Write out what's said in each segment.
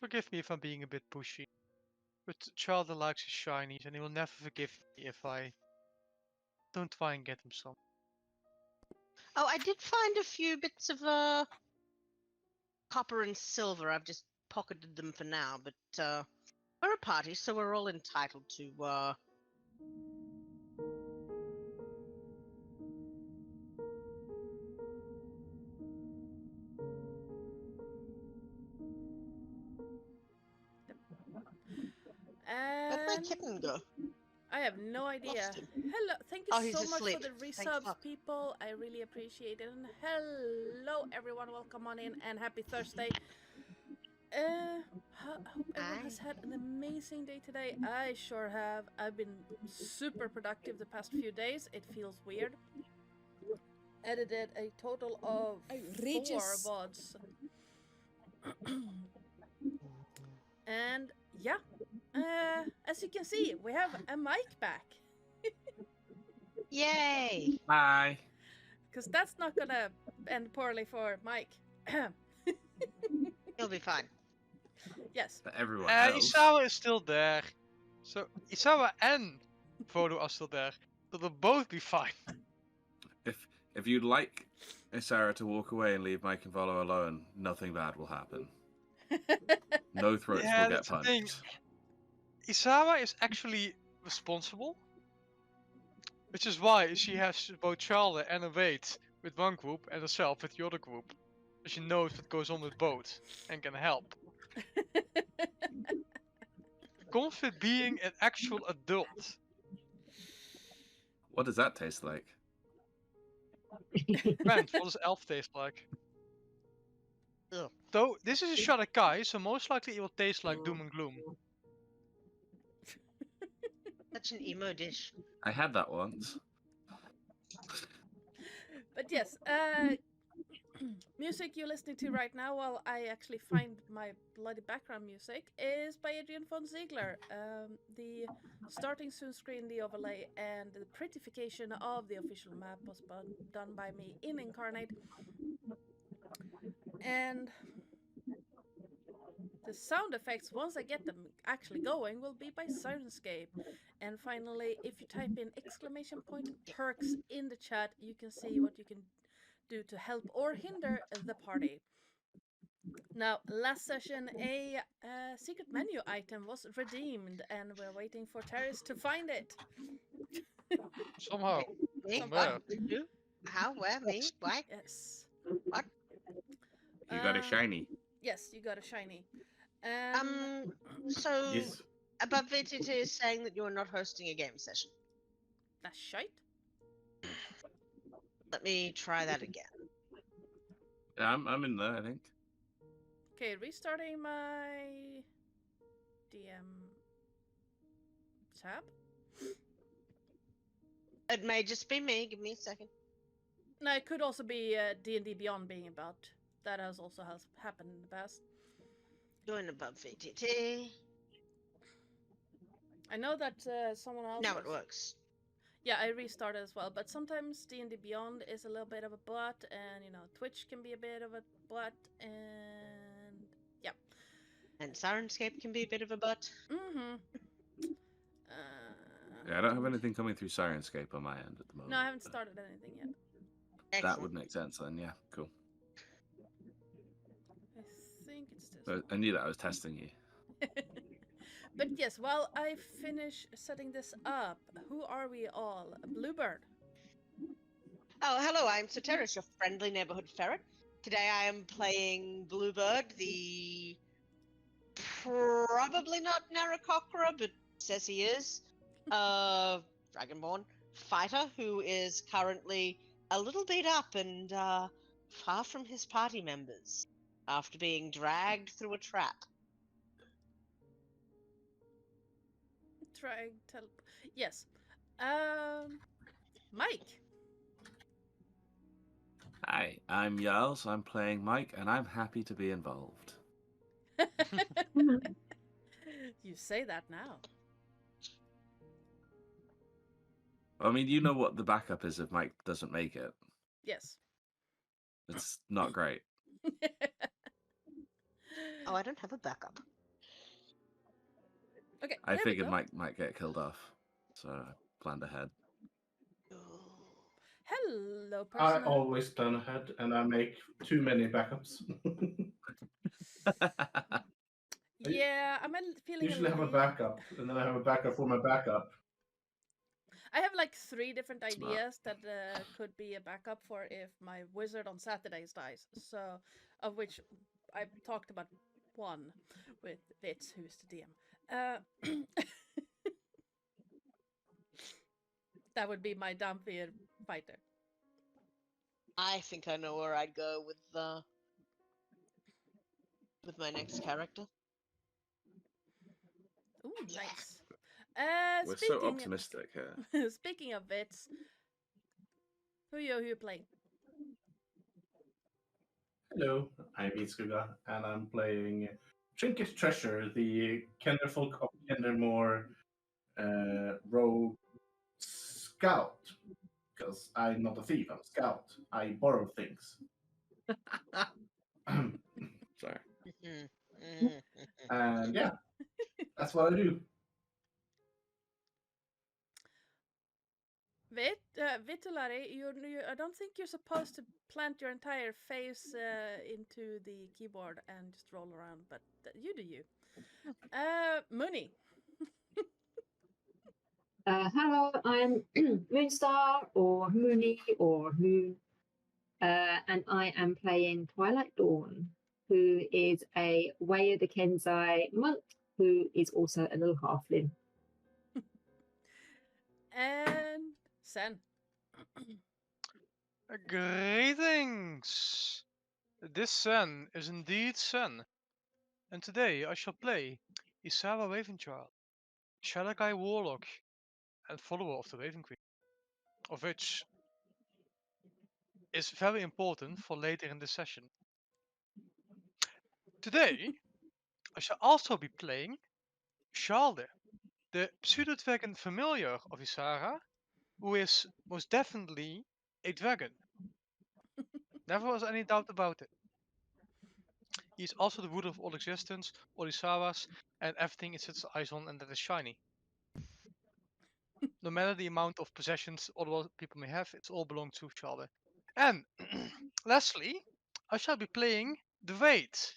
Forgive me if I'm being a bit pushy, but Charlie likes his shinies, and he will never forgive me if I don't try and get him some. Oh, I did find a few bits of copper and silver. I've just pocketed them for now, but we're a party, so we're all entitled to Where'd my And kitten go? I have no idea. Lost him. Hello, thank you Oh, he's so much asleep. for the Thank resubs, fuck. people. I really appreciate it. And hello, everyone. Welcome on in, and happy Thursday. Hope everyone has had an amazing day today. I sure have. I've been super productive the past few days. It feels weird. Edited a total of Outrageous. 4 VODs. And yeah, as you can see, we have a mic back. Yay! Bye. Because that's not gonna end poorly for Mike. He'll be fine. Yes. But everyone else. Isawa is still there. So Isawa and Frodo are still there. So they'll both be fine. If you'd like Sarah to walk away and leave Mike and Volo alone, nothing bad will happen. No throats Yeah, will get that's the thing. punched. Isawa is actually responsible, which is why she has both Charlie and a Wade with one group and herself with the other group. She knows what goes on with both and can help. Comes with being an actual adult. What does that taste like? Brent, what does elf taste like? Ugh. Though this is a shot at Kai, so most likely it will taste like doom and gloom. Such an emo dish. I had that once. But yes, music you're listening to right now, while I actually find my bloody background music, is by Adrian von Ziegler. The starting soon screen, the overlay, and the prettification of the official map was done by me in Incarnate. And the sound effects, once I get them actually going, will be by Sirenscape. And finally, if you type in !perks in the chat, you can see what you can do to help or hinder the party. Now, last session, a secret menu item was redeemed, and we're waiting for Terris to find it. Somehow. Me? Somewhere. What? How? Where? Me? Why? Yes. What? You got a shiny. Yes, you got a shiny. So Yes. Above VTT is saying that you're not hosting a game session. That's shite. Let me try that again. Yeah, I'm in there, I think. Okay, restarting my DM tab. It may just be me. Give me a second. No, it could also be D&D Beyond being about. That has also happened in the past. Doing above VTT. I know that someone else. Now it works. Yeah, I restarted as well, but sometimes D&D Beyond is a little bit of a butt, and Twitch can be a bit of a butt, and yeah. And Sirenscape can be a bit of a butt. Mm-hmm. Yeah, I don't have anything coming through Sirenscape on my end at the moment. No, I haven't started anything yet. Excellent. That would make sense then, yeah, cool. I think it's this. So I knew that I was testing you. But yes, while I finish setting this up, who are we all? Bluebird. Oh, hello, I'm Terris, your friendly neighborhood ferret. Today I am playing Bluebird, the probably not Narakokra, but says he is, Dragonborn fighter who is currently a little beat up and far from his party members after being dragged through a trap. Yes. Mike. Hi, I'm Jarls, I'm playing Mike, and I'm happy to be involved. You say that now. I mean, you know what the backup is if Mike doesn't make it. Yes. It's not great. Oh, I don't have a backup. Okay. I there we figured go. Mike might get killed off, so I planned ahead. Hello, I person. always plan ahead, and I make too many backups. Yeah, I'm feeling Usually have a little. backup, and then I have a backup for my backup. I have like 3 different Smart. ideas that could be a backup for if my wizard on Saturdays dies. So, of which I talked about one with Vits, who's the DM. That would be my Dampier fighter. I think I know where I'd go with my next character. Ooh, Yeah. nice. We're so optimistic here. Speaking of Vits, who you playing? Hello, I'm Vitskugga, and I'm playing Trinket Treasure, the Kenderfolk of Kendermore rogue scout. Because I'm not a thief, I'm a scout. I borrow things. Sorry. And yeah, that's what I do. Vitulari, I don't think you're supposed to plant your entire face into the keyboard and just roll around, but you do you. Moonie. Hello, I'm Moonstar or Moonie or Moon, and I am playing Twilight Dawn, who is a Way of the Kenzai monk who is also a little halfling. And Sen. Greetings! This Sen is indeed Sen, and today I shall play Isara Ravenchild, Shadagai Warlock, and follower of the Raven Queen, of which is very important for later in the session. Today, I shall also be playing Shalde, the pseudo-dragon familiar of Isara, who is most definitely a dragon. Never was any doubt about it. He is also the root of all existence, all Isaras, and everything it sets eyes on and that is shiny. No matter the amount of possessions other people may have, it's all belong to Shalde. And lastly, I shall be playing the Wait,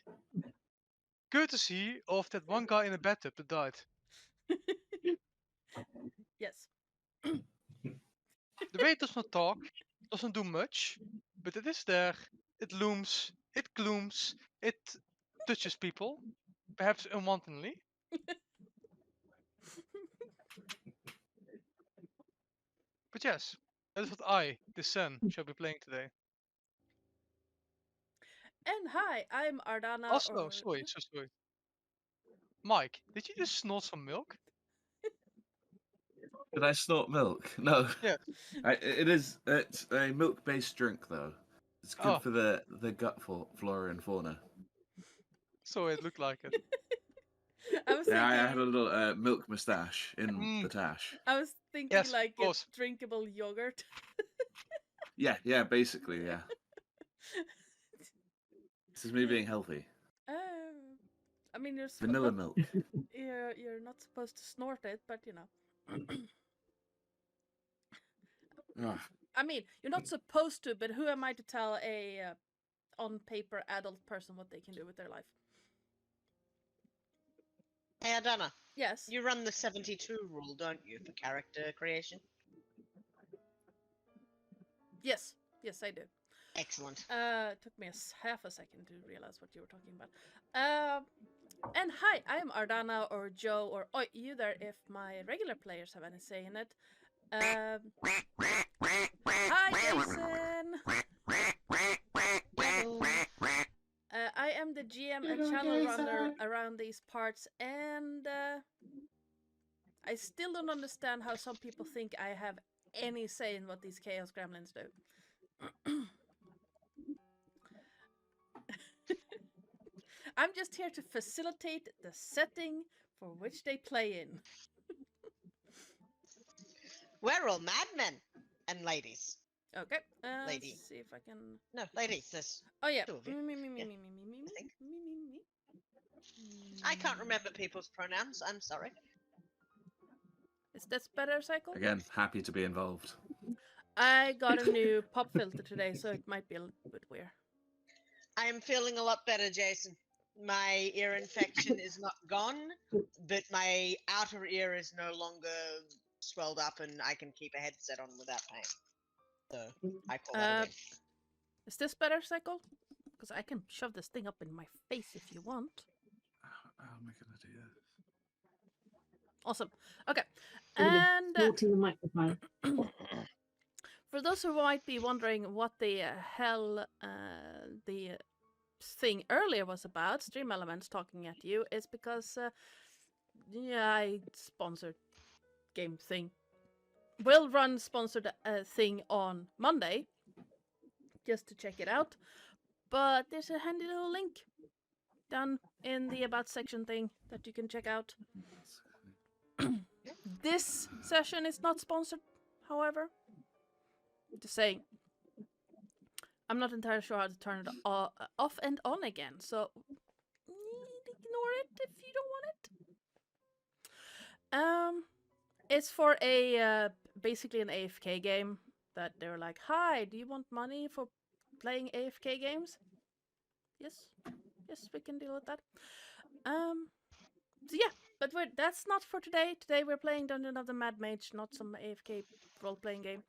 courtesy of that one guy in the bathtub that died. Yes. The Wait does not talk, doesn't do much, but it is there, it looms, it glooms, it touches people, perhaps unwantonly. But yes, that is what I, the Sun, shall be playing today. And hi, I'm Ardana. Also, sorry. Mike, did you just snort some milk? Did I snort milk? No. Yeah. It's a milk-based drink though. It's good Oh. for the gut flora and fauna. So it looked like it. I was Yeah, thinking, I had a little milk moustache in the tash. I was thinking Yes, like of course. a drinkable yogurt. Yeah, basically, yeah. This is me being healthy. I mean, Vanilla milk. You're not supposed to snort it, but you know. Ugh. I mean, you're not supposed to, but who am I to tell a on paper adult person what they can do with their life? Hey, Adana, Yes. you run the 72 rule, don't you, for character creation? Yes, I do. Excellent. It took me half a second to realize what you were talking about. And hi, I am Ardana or Joe or you there if my regular players have any say in it. Hi, Jason. I am the GM and channel runner around these parts, and I still don't understand how some people think I have any say in what these Chaos Gremlins do. I'm just here to facilitate the setting for which they play in. We're all madmen and ladies. Okay, Lady. let's see if I can... No, ladies, there's Oh yeah, two of you. me. I can't remember people's pronouns, I'm sorry. Is this better, Cycle? Again, happy to be involved. I got a new pop filter today, so it might be a little bit weird. I am feeling a lot better, Jason. My ear infection is not gone, but my outer ear is no longer swelled up, and I can keep a headset on without pain. So I call that a win. Is this better, Cycle? Because I can shove this thing up in my face if you want. How am I gonna do this? Awesome. Okay. Really And snorting the microphone. for those who might be wondering what the hell the thing earlier was about, Stream Elements talking at you, is because I sponsored game thing. Will run sponsored thing on Monday, just to check it out. But there's a handy little link down in the about section thing that you can check out. This session is not sponsored, however. Just saying. I'm not entirely sure how to turn it off and on again, so ignore it if you don't want it. It's for a basically an AFK game that they're like, "Hi, do you want money for playing AFK games?" Yes, we can deal with that. So yeah, but that's not for today. Today we're playing Dungeon of the Mad Mage, not some AFK role-playing game.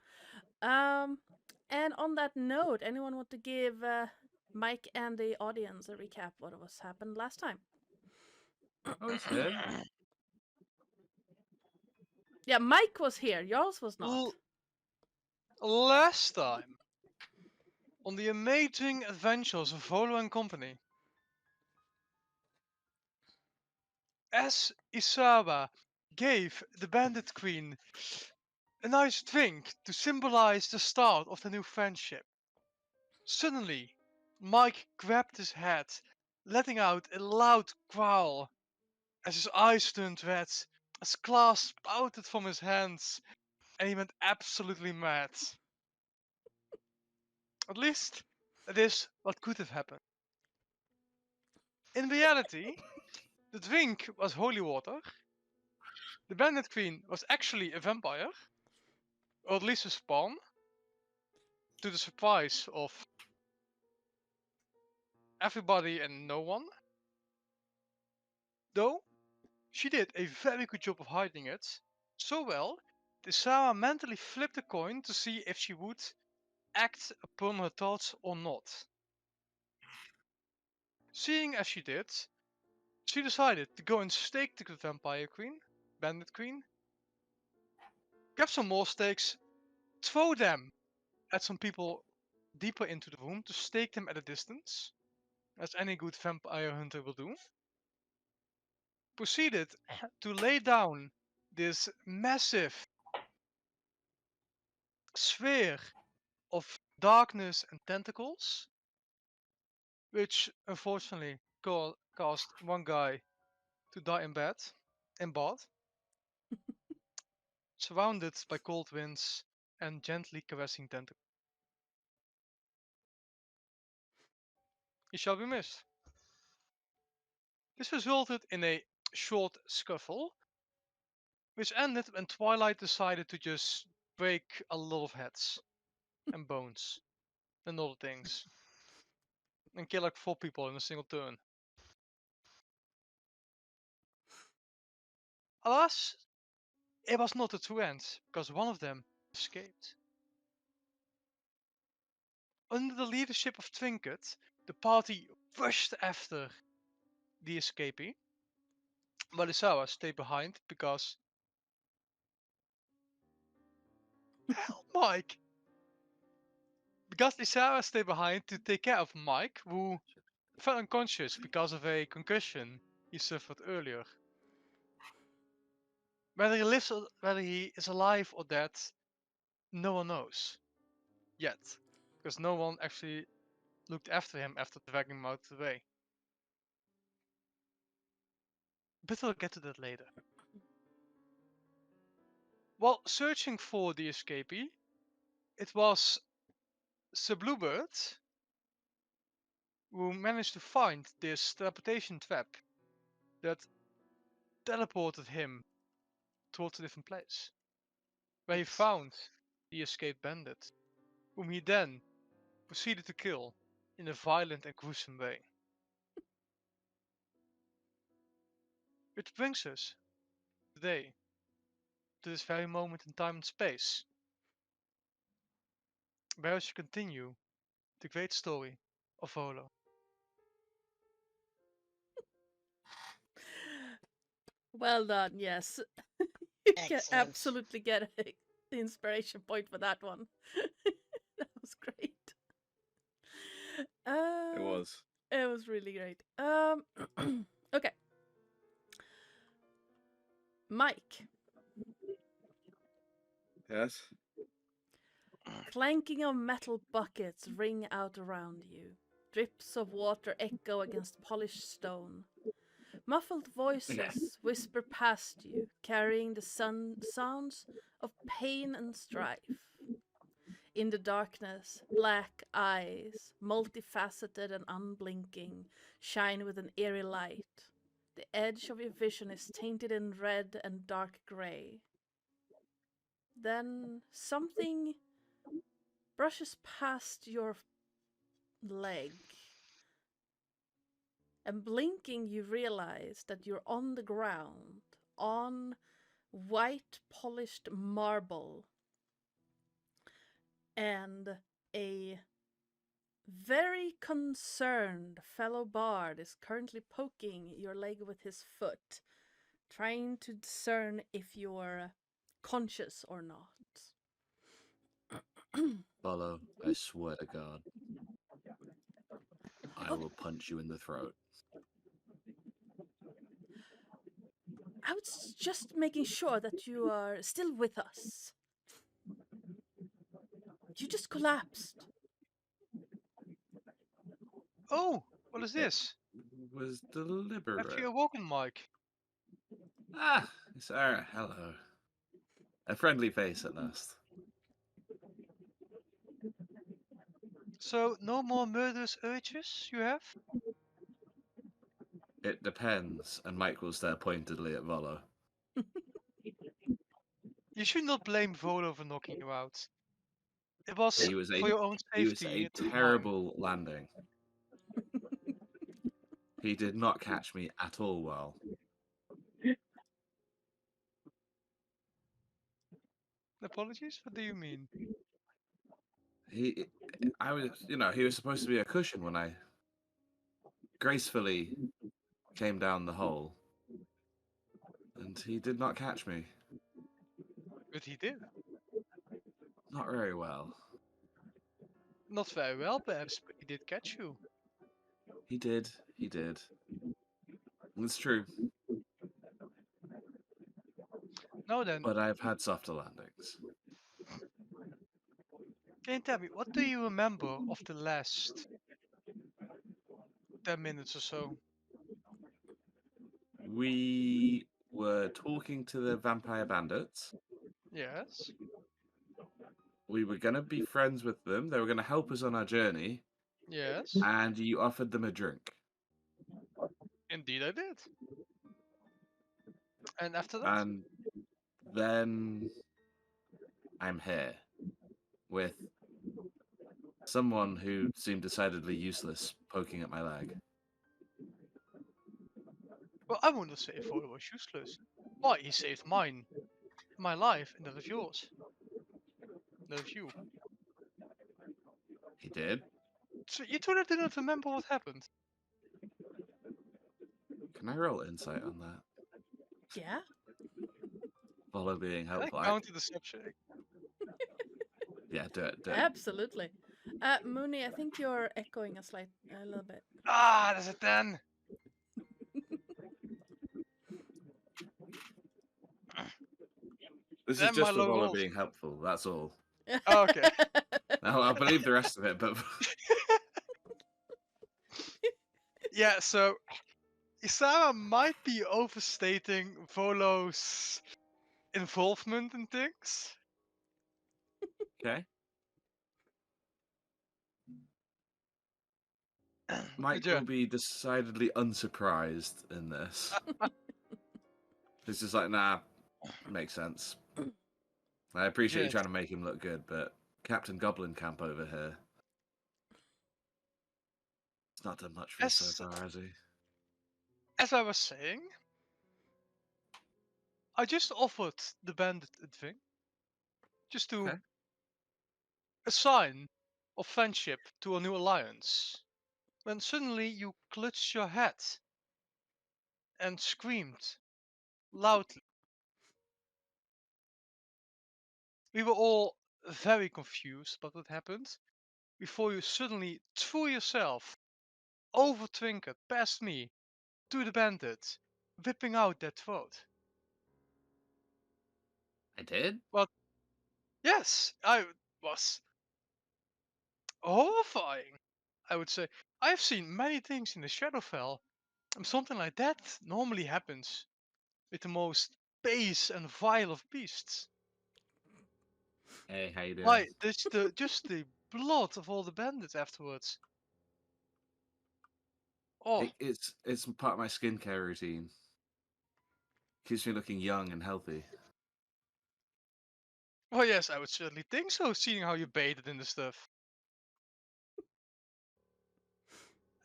And on that note, anyone want to give Mike and the audience a recap what was happened last time? Oh, he's here. Yeah, Mike was here. Yours was not. Last time, on the amazing adventures of Volo and Company, as Isawa gave the Bandit Queen a nice drink to symbolize the start of the new friendship, suddenly Mike grabbed his head, letting out a loud growl as his eyes turned red, as glass spouted from his hands, and he went absolutely mad. At least, that is what could have happened. In reality, the drink was holy water. The Bandit Queen was actually a vampire, or at least a spawn, to the surprise of everybody and no one. Though, she did a very good job of hiding it, so well that Sarah mentally flipped a coin to see if she would act upon her thoughts or not. Seeing as she did, she decided to go and stake the vampire queen, bandit queen, grab some more stakes, throw them at some people deeper into the room to stake them at a distance, as any good vampire hunter will do. Proceeded to lay down this massive sphere of darkness and tentacles, which unfortunately caused one guy to die in bed, surrounded by cold winds and gently caressing tentacles. He shall be missed. This resulted in a short scuffle, which ended when Twilight decided to just break a lot of heads and bones and other things, and kill like 4 people in a single turn. Alas, it was not the true end, because one of them escaped. Under the leadership of Trinket, the party rushed after the escapee, while Isawa stayed behind because... Help, Mike! Because Isawa stayed behind to take care of Mike, who fell unconscious because of a concussion he suffered earlier. Whether he is alive or dead, no one knows. Yet. Because no one actually looked after him after dragging him out of the way. But we'll get to that later. While searching for the escapee, it was Sir Bluebird who managed to find this teleportation trap that teleported him towards a different place, where he found the escaped bandit, whom he then proceeded to kill in a violent and gruesome way. Which brings us today to this very moment in time and space, where we continue the great story of Volo. Well done, yes. You can Excellent. absolutely get the inspiration point for that one. That was great. It was. It was really great. Okay. Mike, Yes. clanking of metal buckets ring out around you. Drips of water echo against polished stone. Muffled voices whisper past you, carrying the sounds of pain and strife. In the darkness, black eyes, multifaceted and unblinking, shine with an eerie light. The edge of your vision is tainted in red and dark grey. Then something brushes past your leg. And blinking, you realize that you're on the ground, on white polished marble. And a very concerned fellow bard is currently poking your leg with his foot, trying to discern if you're conscious or not. Follow, I swear to God. I will punch you in the throat. I was just making sure that you are still with us. You just collapsed. Oh, what is this? Was Have deliberate. you awoken, Mike? Ah, Sarah, hello. A friendly face at last. So, no more murderous urges you have? It depends, and Mike will stare pointedly at Volo. You should not blame Volo for knocking you out. It was He was for your own He was safety. a It took time. terrible landing. He did not catch me at all well. Apologies? What do you mean? He was supposed to be a cushion when I gracefully came down the hole. And he did not catch me. But he did. Not very well. Not very well, perhaps, but he did catch you. He did. It's true. Now then, But I've had softer landings. can you tell me, what do you remember of the last 10 minutes or so? We were talking to the vampire bandits. Yes. We were going to be friends with them. They were going to help us on our journey. Yes. And you offered them a drink. Indeed I did. And after that? And then I'm here with someone who seemed decidedly useless poking at my leg. Well, I wouldn't say Volo was useless. Why? He saved my life, and that of yours. That of you. He did? So you two didn't remember what happened? Can I roll insight on that? Yeah? Follow being Can helpful. I counter deception? Yeah, do it. Absolutely. Moonie, I think you're echoing a little bit. Ah, that's a 10! This Then is just my for low Volo rolls. being helpful, that's all. Oh, okay. I'll believe the rest of it, but Yeah, so Isara might be overstating Volo's involvement in things. okay. Mike yeah. will be decidedly unsurprised in this. It's just like, nah, Makes sense. I appreciate you Yes. trying to make him look good, but Captain Goblin Camp over here, it's not done much for you so As far, has he? as I was saying, I just offered the bandit a thing, just to Okay. a sign of friendship to a new alliance. When suddenly you clutched your head and screamed loudly. We were all very confused about what happened before you suddenly threw yourself over Trinket past me to the bandit, whipping out that throat. I did? But yes, I was horrifying, I would say. I've seen many things in the Shadowfell, and something like that normally happens with the most base and vile of beasts. Hey, how you doing? Why, just the blood of all the bandits afterwards. Oh, It's part of my skincare routine. Keeps me looking young and healthy. well, yes, I would certainly think so, seeing how you bathed in the stuff.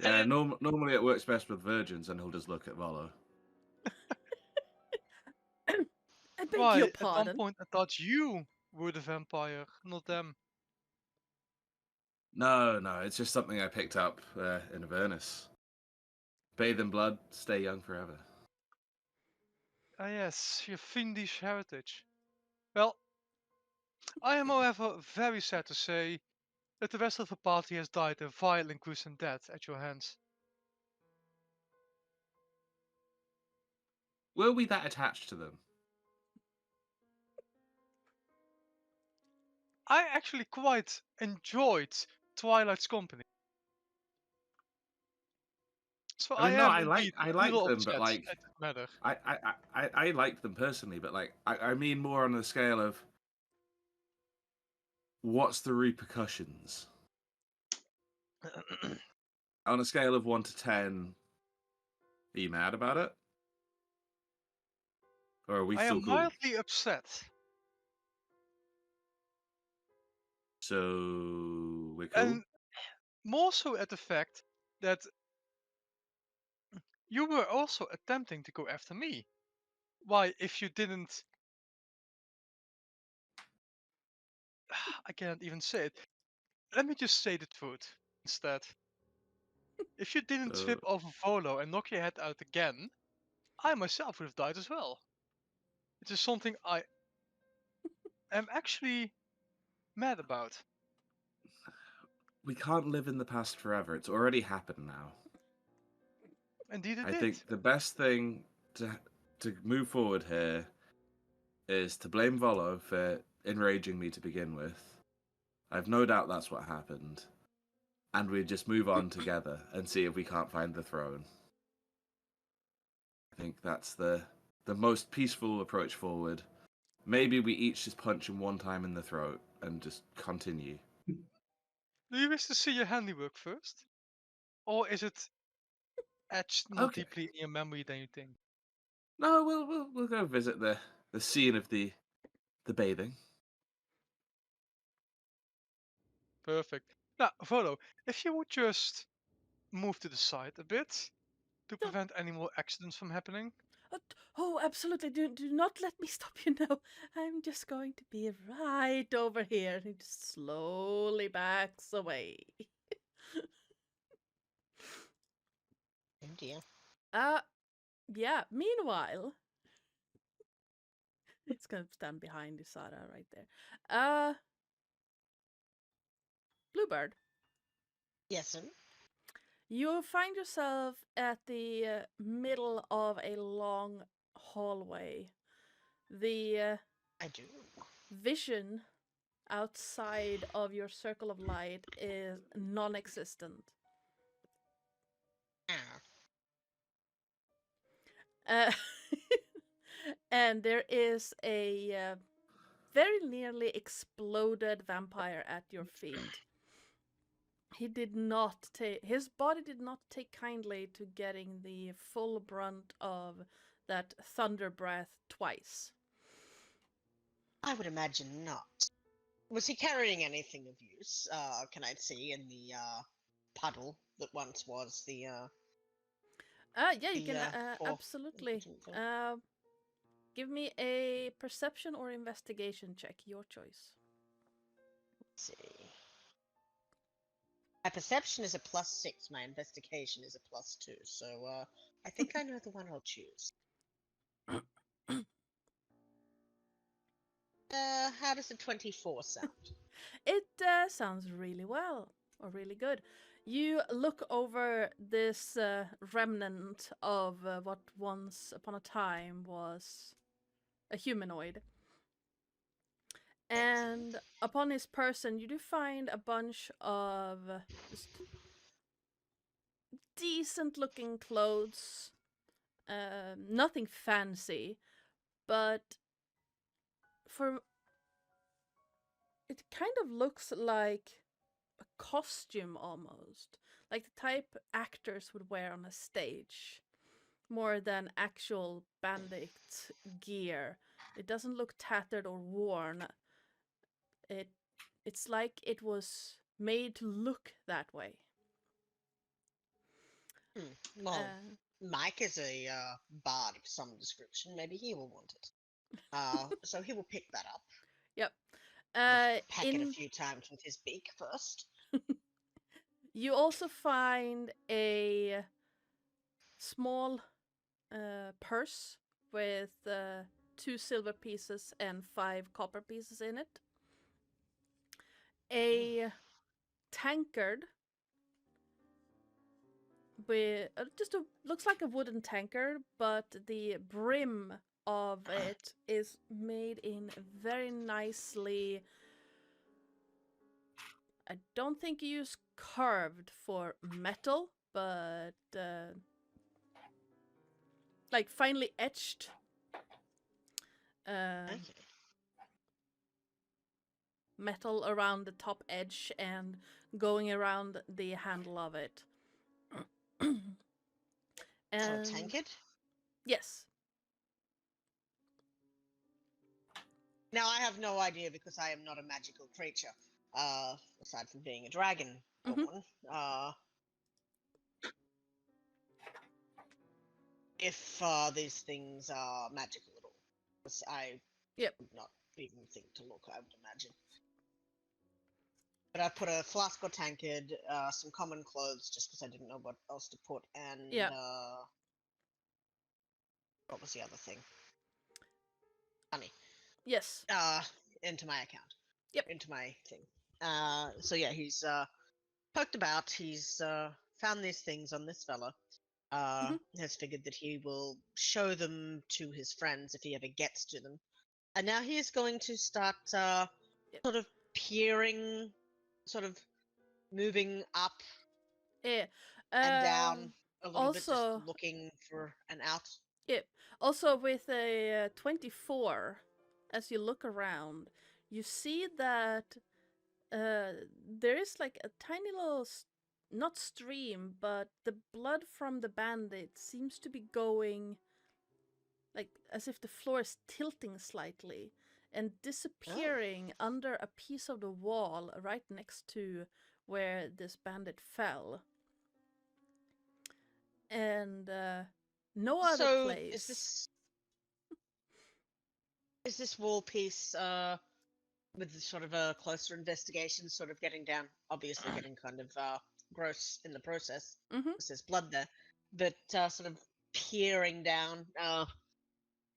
Yeah, And normally it works best with virgins, and he'll just look at Volo. I beg why, your at one pardon. point I thought you were the vampire, not them. No, it's just something I picked up in Avernus. Bathe in blood, stay young forever. Ah yes, your fiendish heritage. Well, I am however very sad to say that the rest of the party has died a vile and gruesome death at your hands. Were we that attached to them? I actually quite enjoyed Twilight's company. So I I mean, no, am I indeed a like little them, but upset like, at the matter. I like them personally, but like, I mean more on the scale of what's the repercussions? On a scale of 1 to 10, are you mad about it? Or are we I still am cool? mildly upset. So we're cool? And more so at the fact that you were also attempting to go after me. Why, if you didn't. I can't even say it. Let me just say the truth instead. If you didn't So, trip over Volo and knock your head out again, I myself would have died as well. It is something I am actually mad about. we can't live in the past forever. It's already happened now. Indeed it I did. think the best thing to move forward here is to blame Volo for enraging me to begin with. I've no doubt that's what happened. And we just move on together and see if we can't find the throne. I think that's the most peaceful approach forward. Maybe we each just punch him one time in the throat and just continue. Do you wish to see your handiwork first? Or is it etched more Okay. deeply in your memory than you think? No, we'll go visit the scene of the bathing. Perfect. Now, Volo, if you would just move to the side a bit to No. prevent any more accidents from happening. Oh, absolutely. Do not let me stop you now. I'm just going to be right over here. And he just slowly backs away. Oh dear. Yeah, meanwhile, it's gonna stand behind Isara right there. Bluebird, Yes, sir. you find yourself at the middle of a long hallway. The I do. vision outside of your circle of light is non-existent. Ah. Uh, and there is a very nearly exploded vampire at your feet. He did not take his body did not take kindly to getting the full brunt of that thunder breath twice. I would imagine not. Was he carrying anything of use? Can I see in the puddle that once was the Yeah, you can for absolutely. Give me a perception or investigation check, your choice. Let's see. My perception is a +6. My investigation is a +2. So I think I know the one I'll choose. How does a 24 sound? It sounds really well, or really good. You look over this remnant of what once upon a time was a humanoid. And upon his person, you do find a bunch of just decent looking clothes. Nothing fancy, but for it kind of looks like a costume almost, like the type actors would wear on a stage, more than actual bandit gear. It doesn't look tattered or worn. It's like it was made to look that way. Well, Mike is a bard of some description. Maybe he will want it. So he will pick that up. Yep. Peck it a few times with his beak first. You also find a small purse with 2 silver pieces and 5 copper pieces in it. A tankard with just looks like a wooden tankard, but the brim of it is made in very nicely. I don't think you use carved for metal, but like finely etched. Metal around the top edge and going around the handle of it. And so tankard? Yes. Now I have no idea because I am not a magical creature. Aside from being a dragon born. If these things are magical at all. Because I would not even think to look, I would imagine. But I put a flask or tankard, some common clothes, just because I didn't know what else to put, and what was the other thing? Money. Yes. Into my account. Yep. Into my thing. So yeah, he's poked about. He's found these things on this fella. Has figured that he will show them to his friends if he ever gets to them. And now he is going to start sort of peering, sort of moving up and down a little bit, just looking for an out. Yep. Also with a 24, as you look around, you see that there is like a tiny little, not stream, but the blood from the bandit seems to be going, like as if the floor is tilting slightly and disappearing under a piece of the wall right next to where this bandit fell. And no other place. Is this wall piece with sort of a closer investigation, sort of getting down, obviously getting kind of gross in the process, because there's blood there, but sort of peering down,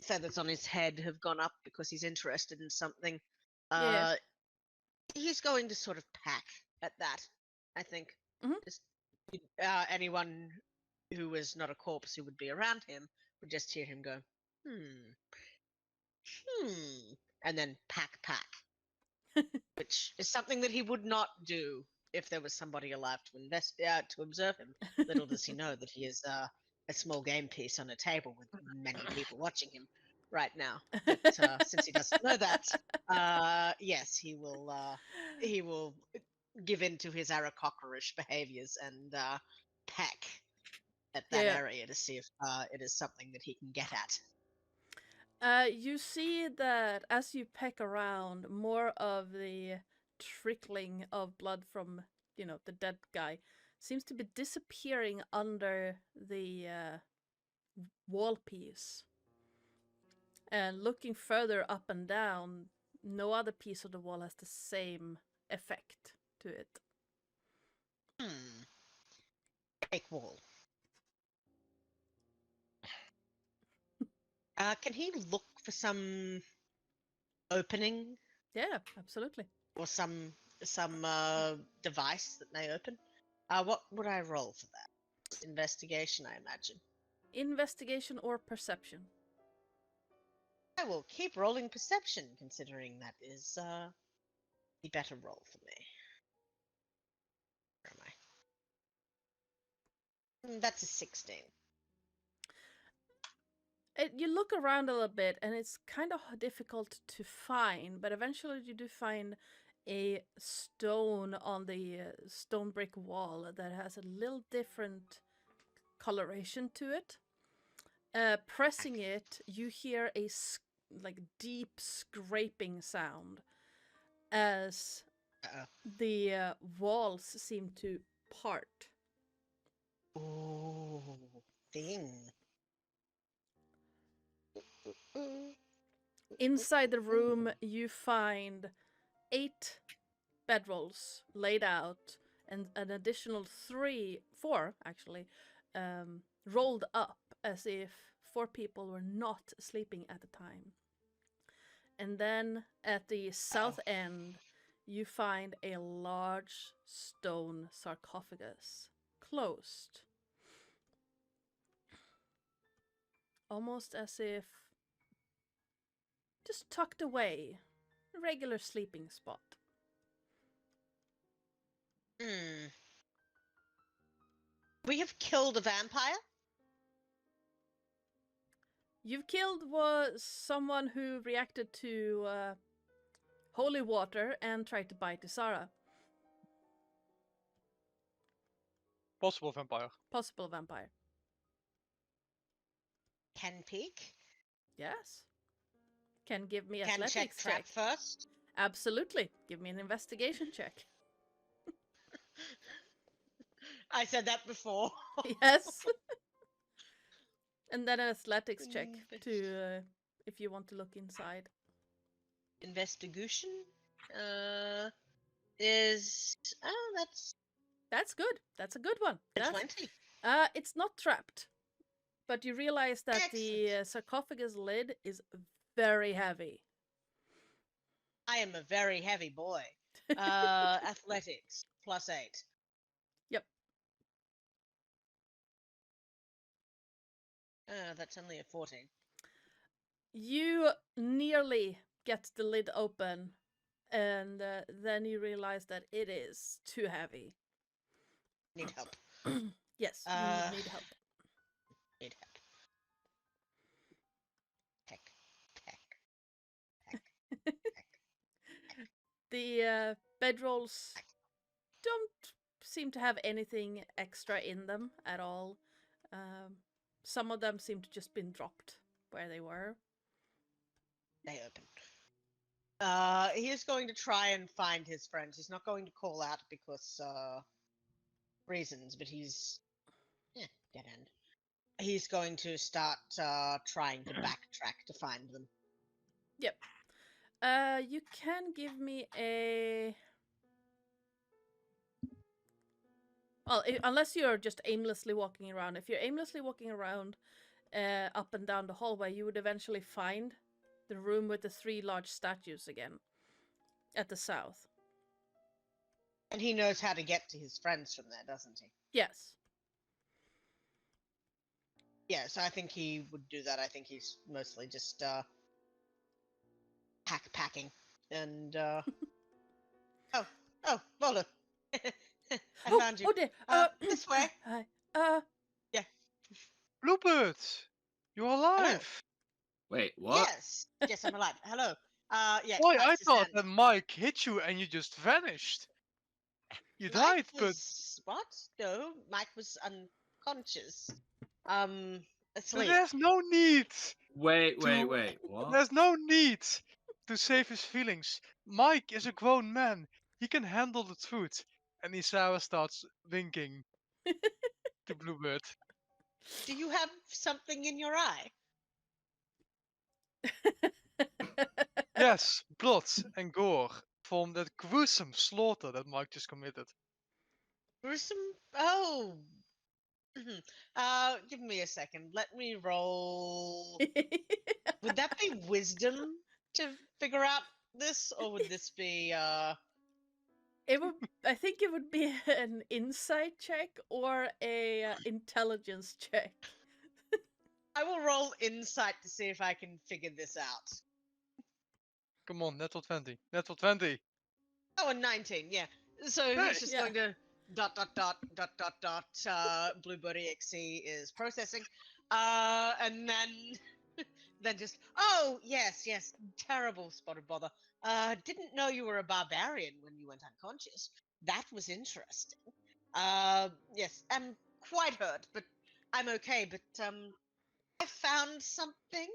feathers on his head have gone up because he's interested in something. He's going to sort of pack at that, I think. Just, anyone who was not a corpse who would be around him would just hear him go, and then pack. Which is something that he would not do if there was somebody alive to observe him. Little does he know that he is a small game piece on a table with many people watching him right now. But since he doesn't know that, yes, he will give in to his Aarakocra-ish behaviors and peck at that area to see if it is something that he can get at. You see that as you peck around, more of the trickling of blood from, the dead guy seems to be disappearing under the wall piece. And looking further up and down, no other piece of the wall has the same effect to it. Fake wall. Can he look for some opening Yeah, absolutely. or some device that may open? What would I roll for that? Investigation, I imagine. Investigation or perception. I will keep rolling perception, considering that is the better roll for me. Where am I? That's a 16. You look around a little bit, and it's kind of difficult to find, but eventually you do find a stone on the stone brick wall that has a little different coloration to it. Pressing it, you hear a deep scraping sound as the walls seem to part. Ooh, thing. Inside the room, you find 8 bedrolls laid out, and an additional 4 actually, rolled up as if 4 people were not sleeping at the time. And then at the south end, you find a large stone sarcophagus, closed. Almost as if just tucked away, a regular sleeping spot. We have killed a vampire? You've killed someone who reacted to holy water and tried to bite Isara. Possible vampire. Possible vampire. Can peek? Yes. Can give me Can check athletics trap first? Absolutely. Give me an investigation check. I said that before. Yes. And then an athletics check to if you want to look inside. Investigation is That's good. That's a good one. a That's, 20. it's not trapped, but you realize that the sarcophagus lid is very heavy. I am a very heavy boy. Athletics +8. Yep. That's only a 14. You nearly get the lid open, and then you realize that it is too heavy. Need help. Yes, you need help. Need help. Heck. The bedrolls don't seem to have anything extra in them at all. Some of them seem to just been dropped where they were. They open. He is going to try and find his friends. He's not going to call out because reasons, but he's dead end. He's going to start trying to backtrack to find them. Yep. You can give me a... Well, unless you're just aimlessly walking around. If you're aimlessly walking around up and down the hallway, you would eventually find the room with the 3 large statues again at the south. And he knows how to get to his friends from there, doesn't he? Yes. Yeah, so I think he would do that. I think he's mostly just packing. And oh, Volo. I found you. Oh dear. This way. Hi. Yeah. Bluebird! You're alive! Wait, what? Yes, I'm alive. Hello. Yeah. Boy, I claps his thought hand. that Mike hit you and you just vanished. You died, Mike but was... What? No, Mike was unconscious. but Asleep. there's no need Wait. to- What? There's no need to save his feelings. Mike is a grown man. He can handle the truth. And Isawa starts winking to Bluebird. Do you have something in your eye? Yes, blood and gore from that gruesome slaughter that Mike just committed. Gruesome? Oh. Mhm. Give me a second. Let me roll. Would that be wisdom to figure out this, or would this be It would. I think it would be an insight check or a intelligence check. I will roll insight to see if I can figure this out. Come on, natural 20. Natural 20. Oh, a 19, yeah. So Hey. he's just Yeah. going to ... Bluebird EXE is processing. And then just, oh, yes, terrible spotted bother. Didn't know you were a barbarian when you went unconscious. That was interesting. Yes, I'm quite hurt, but I'm okay. But I found something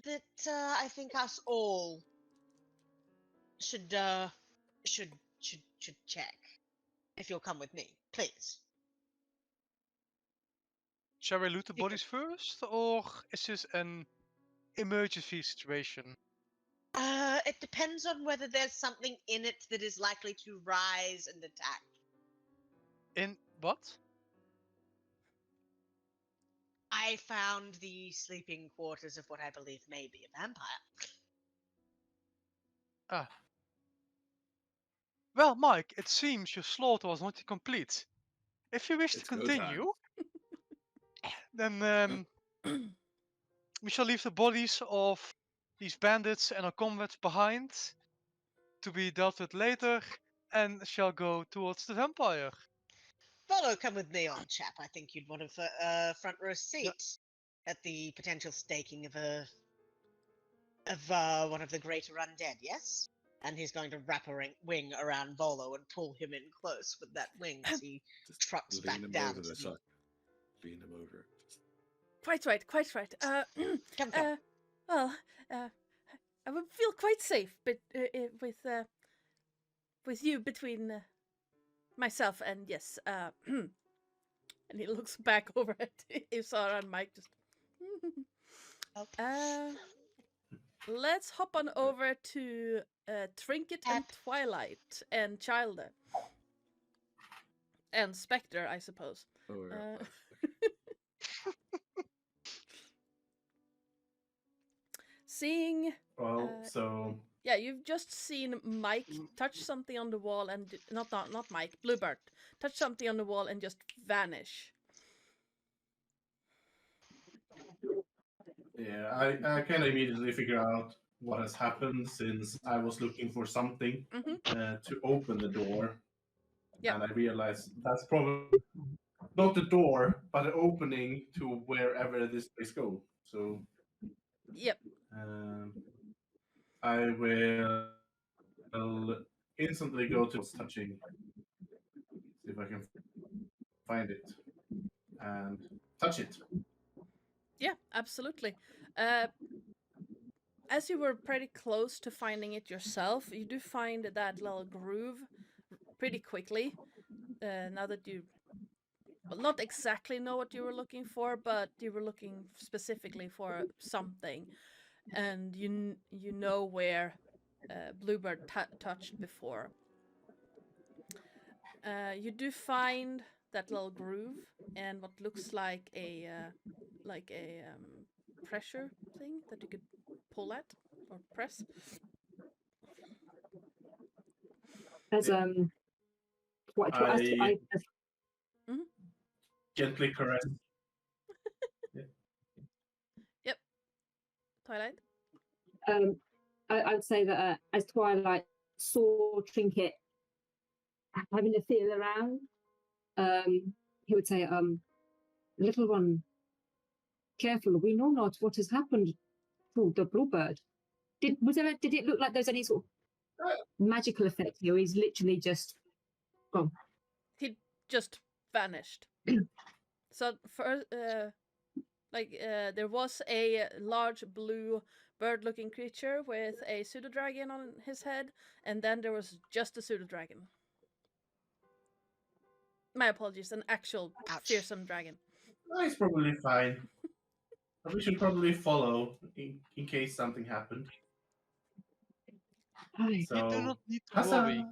that I think us all should check. If you'll come with me, please. Shall we loot the You could- bodies first, or is this an emergency situation? It depends on whether there's something in it that is likely to rise and attack. In what? I found the sleeping quarters of what I believe may be a vampire. Ah. Well, Mike, it seems your slaughter was not complete. If you wish It's to go time. continue, then we shall leave the bodies of these bandits and our comrades behind to be dealt with later, and shall go towards the vampire. Follow, come with me on, chap. I think you'd want a front row seat at the potential staking of one of the greater undead. Yes. And he's going to wrap a wing around Volo and pull him in close with that wing as he Just trots lean back him down. over to the the- side. Lean him over. Quite right. Quite right. Come. Well, I would feel quite safe, but with you between myself and yes. And he looks back over at Isara and Mike. Just. Let's hop on over to Trinket and Twilight and Childer and Spectre, I suppose. Oh, yeah. Seeing. Well, so Yeah, you've just seen Mike touch something on the wall and not Mike, Bluebird touch something on the wall and just vanish. yeah, I can immediately figure out what has happened since I was looking for something to open the door, Yep. and I realized that's probably not the door, but the opening to wherever this place goes. So Yep. I will instantly go to touching, see if I can find it, and touch it. Yeah, absolutely. As you were pretty close to finding it yourself, you do find that little groove pretty quickly. Now that you not exactly know what you were looking for, but you were looking specifically for something, and you know where Bluebird touched before. You do find that little groove and what looks like a pressure thing that you could pull at or press. As I as gently caress. Twilight. I would say that as Twilight saw Trinket having a feel around, he would say, "Little one, careful. We know not what has happened to the Bluebird. Did it look like there's any sort of magical effect here? He's literally just gone." He just vanished. So for Like there was a large blue bird-looking creature with a pseudo dragon on his head, and then there was just a pseudo dragon. My apologies, an actual Ouch. fearsome dragon. He's probably fine. We should probably follow in case something happened. Hi. You do So, not need to Huzzah! worry.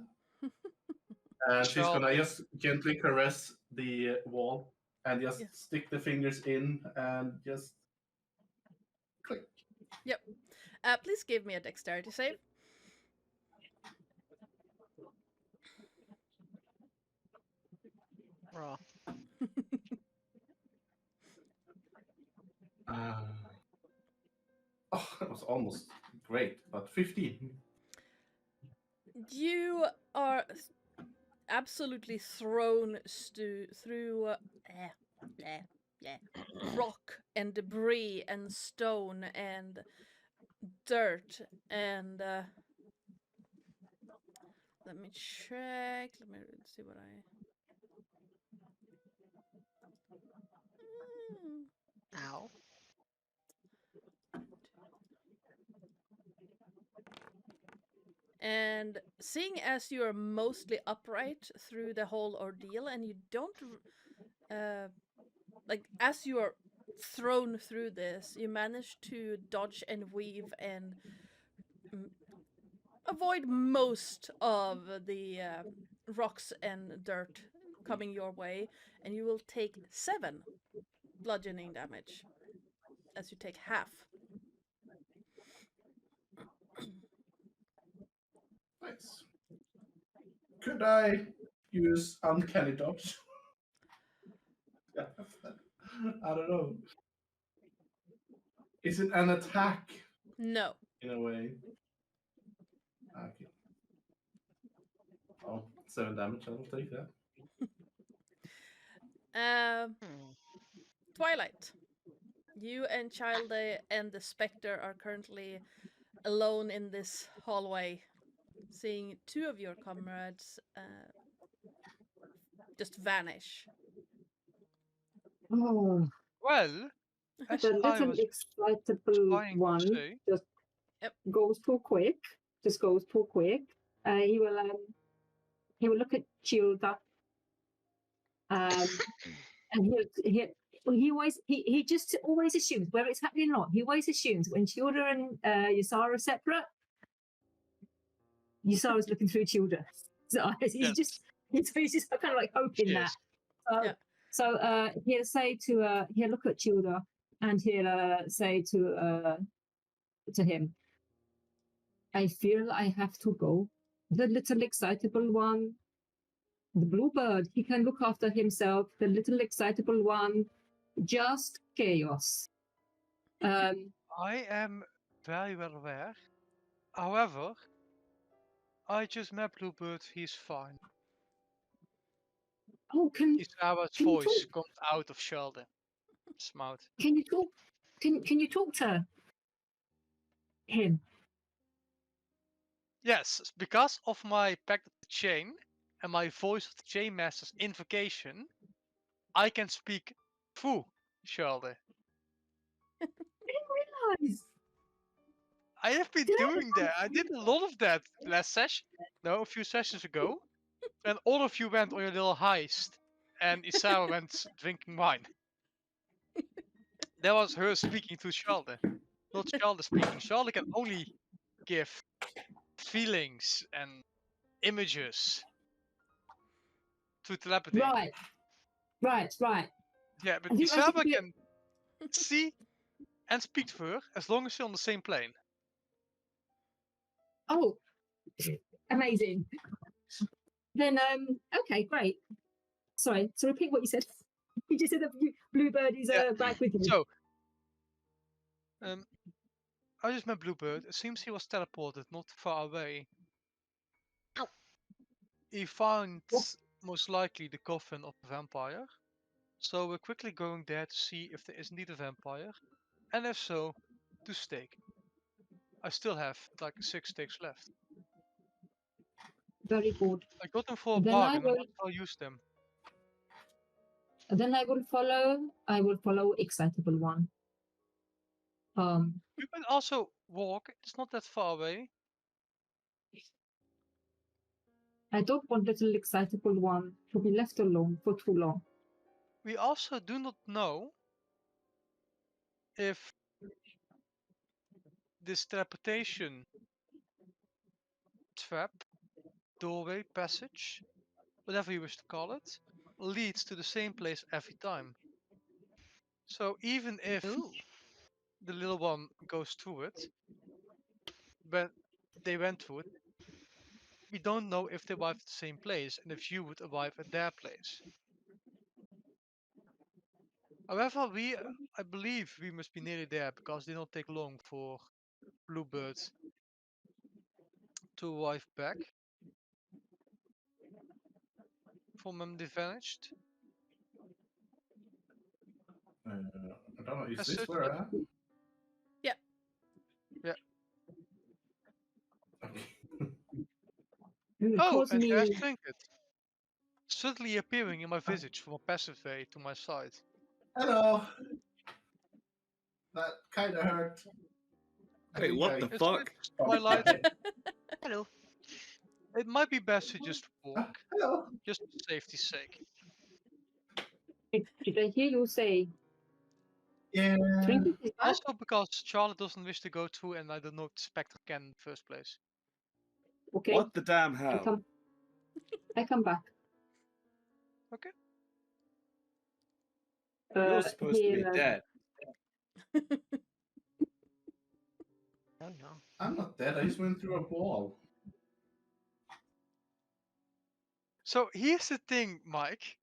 And she's gonna Charlie. just gently caress the wall and just Yeah. stick the fingers in and just click. Please give me a dexterity save. Raw. Oh, that was almost great, but 15. You are absolutely thrown through rock and debris and stone and dirt and let me check. Let me see what I. Ow. And seeing as you are mostly upright through the whole ordeal, and you don't, like, as you are thrown through this, you manage to dodge and weave and avoid most of the rocks and dirt coming your way, and you will take 7 bludgeoning damage as you take half. Nice. Could I use uncanny dodge? I don't know. Is it an attack No. in a way? Okay. Oh, 7 damage, I will take that. Twilight, you and Childe and the Spectre are currently alone in this hallway, seeing 2 of your comrades just vanish. Oh, Well, as the I little was excitable trying to one say, just Yep. goes too quick. Just goes too quick. He will look at Childa. And he just always assumes whether it's happening or not. He always assumes when Childa and Ysara are separate, Ysara's looking through Childa's eyes. Yes. He's just kind of like hoping She that. is. Yeah. So he'll say to he'll look at Childa and he'll say to him, I feel I have to go. The little excitable one, the bluebird, he can look after himself. The little excitable one, just chaos. I am very well aware. However, I just met Bluebird, he's fine. Oh, can Isara's Can you voice talk? comes out of Sheldon's mouth. you talk? Can you talk to him? Yes, because of my Pact of the Chain and my Voice of the Chain Master's invocation, I can speak through Sheldon. I didn't realize. I have been Did I doing that. I did a lot of that last session. No, a few sessions ago. And all of you went on your little heist. And Isara went drinking wine. That was her speaking to Sheldon. Not Sheldon speaking. Sheldon can only give feelings and images through telepathy. Right. Yeah, but I think I should Isara be- can see and speak to her as long as you're on the same plane. Oh, amazing. Then okay, great. Sorry, so repeat what you said. You just said that Bluebird is Yeah. back with you. So, I just met Bluebird. It seems he was teleported not far away. Ow. He found What? most likely the coffin of a vampire. So we're quickly going there to see if there is indeed a vampire. And if so, to stake. I still have like 6 stakes left. Very good. I got them for a Then I bargain, I will- might as well use them. Then I will follow Excitable One. You can also walk. It's not that far away. I don't want little Excitable One to be left alone for too long. We also do not know if this teleportation trap, doorway, passage, whatever you wish to call it, leads to the same place every time. So even if Ooh. the little one goes through it, but they went through it, we don't know if they arrive at the same place and if you would arrive at their place. However, I believe we must be nearly there because they don't take long for Bluebird to arrive back from when they vanished. I don't know. Is As this such, where I am? Yeah. Yeah. Okay. It Oh, calls and there's me. Trinket, suddenly appearing in my visage from a passive way to my side. Hello. That kind of hurt. I Wait, think what I the It's fuck? bumped my Twilight. head. Hello. It might be best to just walk, Hello. just for safety's sake. Did I hear you say Yeah. Trinket is back? Also because Charlotte doesn't wish to go through and I don't know if the Spectre can in the first place. Okay, What the damn I hell? come back. Okay. You're supposed to be Here, dead. Oh no. I'm not dead. I just went through a wall. So here's the thing, Mike.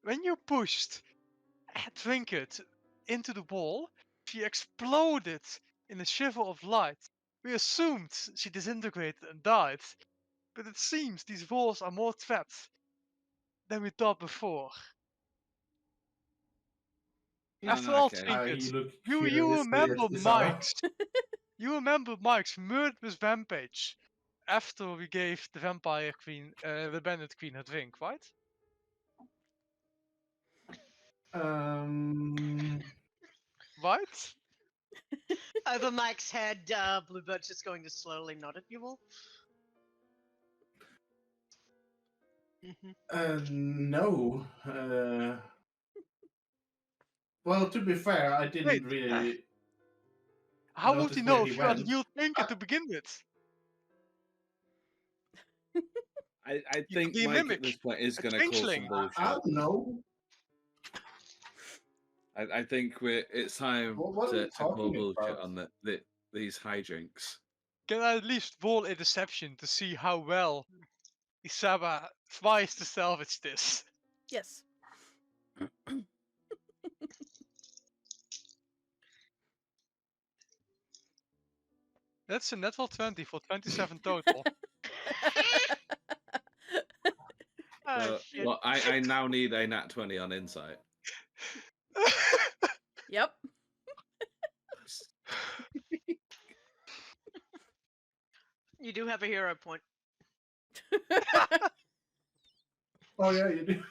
When you pushed a Trinket into the wall, she exploded in a shiver of light. We assumed she disintegrated and died, but it seems these walls are more trapped than we thought before. After all, Okay. Trinket, I look you curiously remember at Isara. Mike's murderous rampage after we gave the vampire queen, the bandit queen, her drink, right? Right? Over Mike's head, Bluebird's just going to slowly nod at you all. No. Well, to be fair, I didn't Wait, really how would notice he where know he if you are the went. real Trinket to begin with? I could think be a Mike at mimic, this point is a going to call some changeling. bullshit. I don't know. I think it's time What are you to call talking bullshit about? on these hijinks. Can I at least roll a deception to see how well Isaba tries to salvage this? Yes. That's a natural 20 for 27 total. Oh shit. Well, I now need a nat 20 on insight. Yep. You do have a hero point. Oh yeah, you do.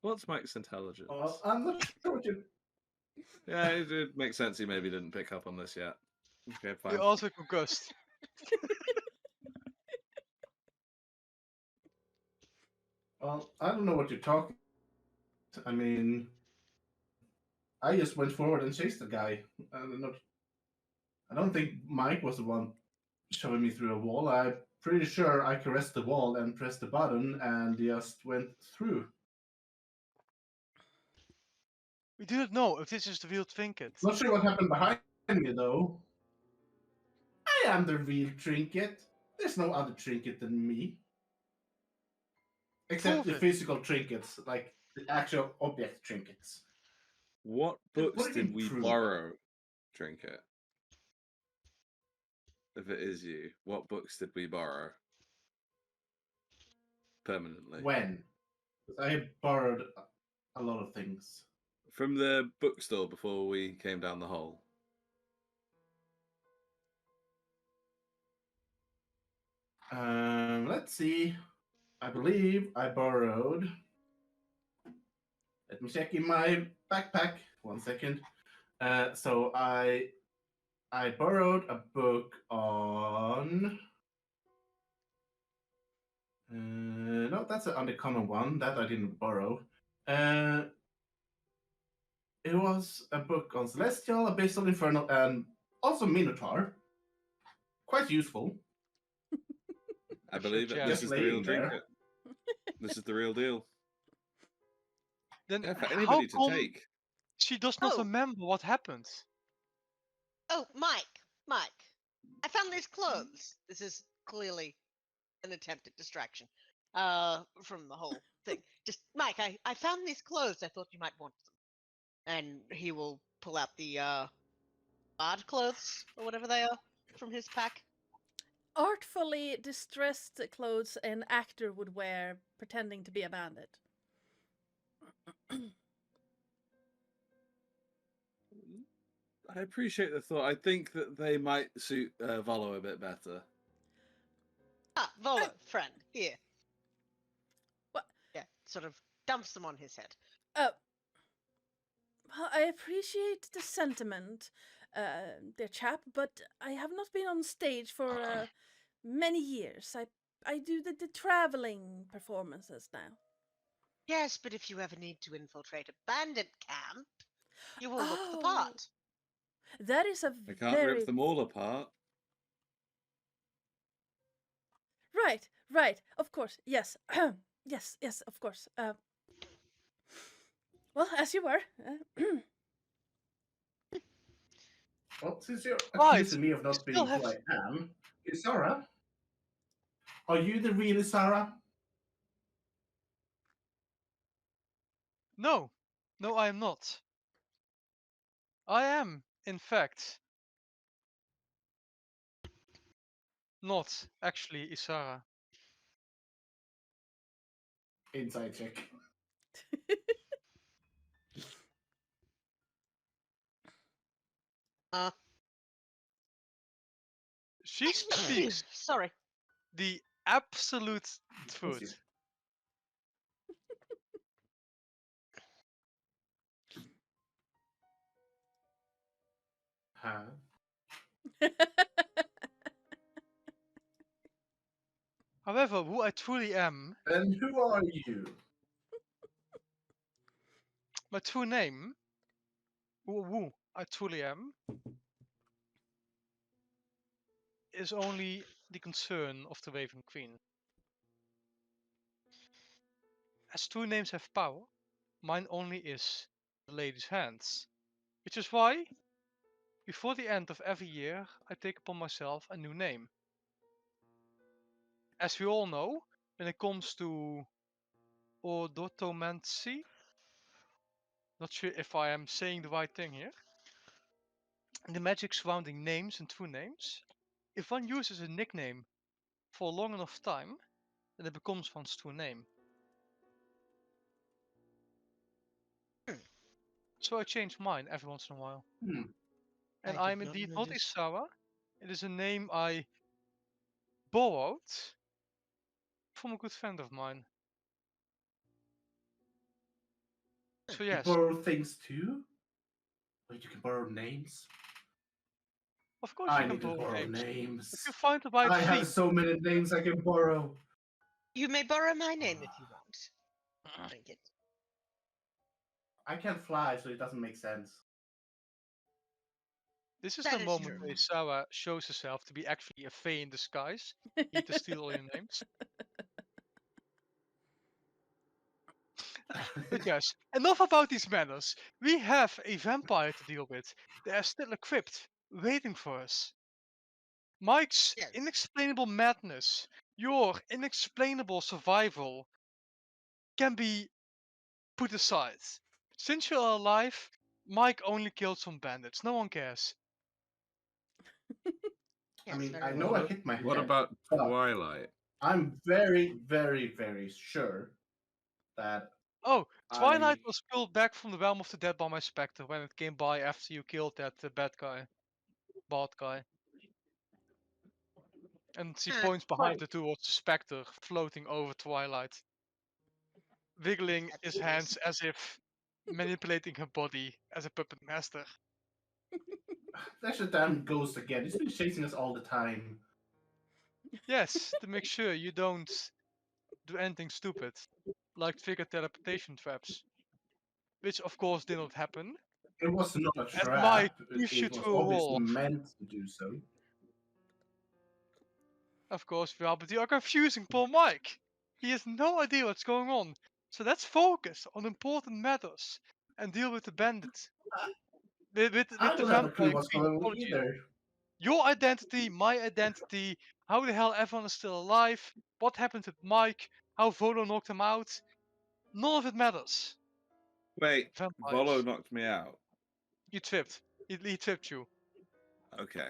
What's Mike's intelligence? Well, I'm not sure what you. Yeah, it makes sense he maybe didn't pick up on this yet. Okay, fine. You're also concussed. Well, I don't know what you're talking. I mean, I just went forward and chased the guy. I don't think Mike was the one shoving me through a wall. I'm pretty sure I caressed the wall and pressed the button and just went through. We do not know if this is the real Trinket. Not sure what happened behind me though. I am the real Trinket. There's no other Trinket than me. Except the Prove it. physical trinkets, like the actual object trinkets. What What books do you did we prove? borrow, Trinket? If it is you, what books did we borrow? Permanently. When? 'Cause I borrowed a lot of things. From the bookstore before we came down the hole. Let's see. I believe I borrowed. Let me check in my backpack. 1 second. So I borrowed a book on. No, that's an uncommon one. That I didn't borrow. It was a book on Celestial, Abyssal, Infernal, and also Minotaur. Quite useful. I believe it. Yeah. This Just is the real laying there. trinket. This is the real deal. Then Yeah, for how anybody to come take. she does not Oh. remember what happened? Oh, Mike, I found these clothes. This is clearly an attempt at distraction from the whole thing. Just, Mike, I found these clothes. I thought you might want them. And he will pull out the bard clothes, or whatever they are, from his pack. Artfully distressed clothes an actor would wear pretending to be a bandit. I appreciate the thought. I think that they might suit Volo a bit better. Ah, Volo, friend, here. What? Yeah, sort of dumps them on his head. Well, I appreciate the sentiment, dear chap, but I have not been on stage for many years. I do the traveling performances now. Yes, but if you ever need to infiltrate a bandit camp, you will look the Oh. part. That is a I can't very rip them all apart. right. Of course, yes, yes, of course. Well, as you were. Well, since you're Right, accusing me of not still being have- who I am, Isara, are you the real Isara? No, I am not. I am, in fact, not actually Isara. Inside check. She speaks Sorry. the absolute Bless truth. you. Huh? However, who I truly am, And who are you? my true name, who I truly am, is only the concern of the Raven Queen. As true names have power, mine only is the lady's hands. Which is why, before the end of every year, I take upon myself a new name. As we all know, when it comes to Odotomancy, not sure if I am saying the right thing here, the magic surrounding names and true names, if one uses a nickname for a long enough time, then it becomes one's true name. So I change mine every once in a while. Hmm. And I I did am not indeed know not this. Isara. It is a name I borrowed from a good friend of mine. So You yes, borrow things too? Wait, you can borrow names? of course I you can need to borrow borrow names. names. If you find the right I have theme, so many names I can borrow. You may borrow my name if you want. Drink it. I can't fly, so it doesn't make sense. this is That the is moment true. where Isara shows herself to be actually a fae in disguise. Need to steal all your names. But yes, enough about these manners. We have a vampire to deal with. They are still equipped, waiting for us. Mike's Yes. inexplainable madness, your inexplainable survival, can be put aside. Since you're alive, Mike only killed some bandits. No one cares. Yes, I mean, very I well. know I hit my What head, about but Twilight? I'm very, very, very sure that Oh, Twilight I was pulled back from the realm of the dead by my specter when it came by after you killed that bad guy. Bad guy. And she Ah, points behind right. her towards the spectre floating over Twilight, wiggling his That's hands as if manipulating her body as a puppet master. There's a damn ghost again. He's been chasing us all the time. Yes, to make sure you don't do anything stupid, like trigger teleportation traps. Which of course did not happen, It was not a as Mike trap. pushed you It was through a obviously wall. meant to do so. Of course we are, but you are confusing poor Mike. He has no idea what's going on. So let's focus on important matters and deal with the bandit. With I the don't have a clue vampire what's queen. going on Apologies. either. Your identity, my identity, how the hell everyone is still alive, what happened with Mike, how Volo knocked him out. None of it matters. Wait, Vampires. Volo knocked me out. You tripped. He tripped you. Okay.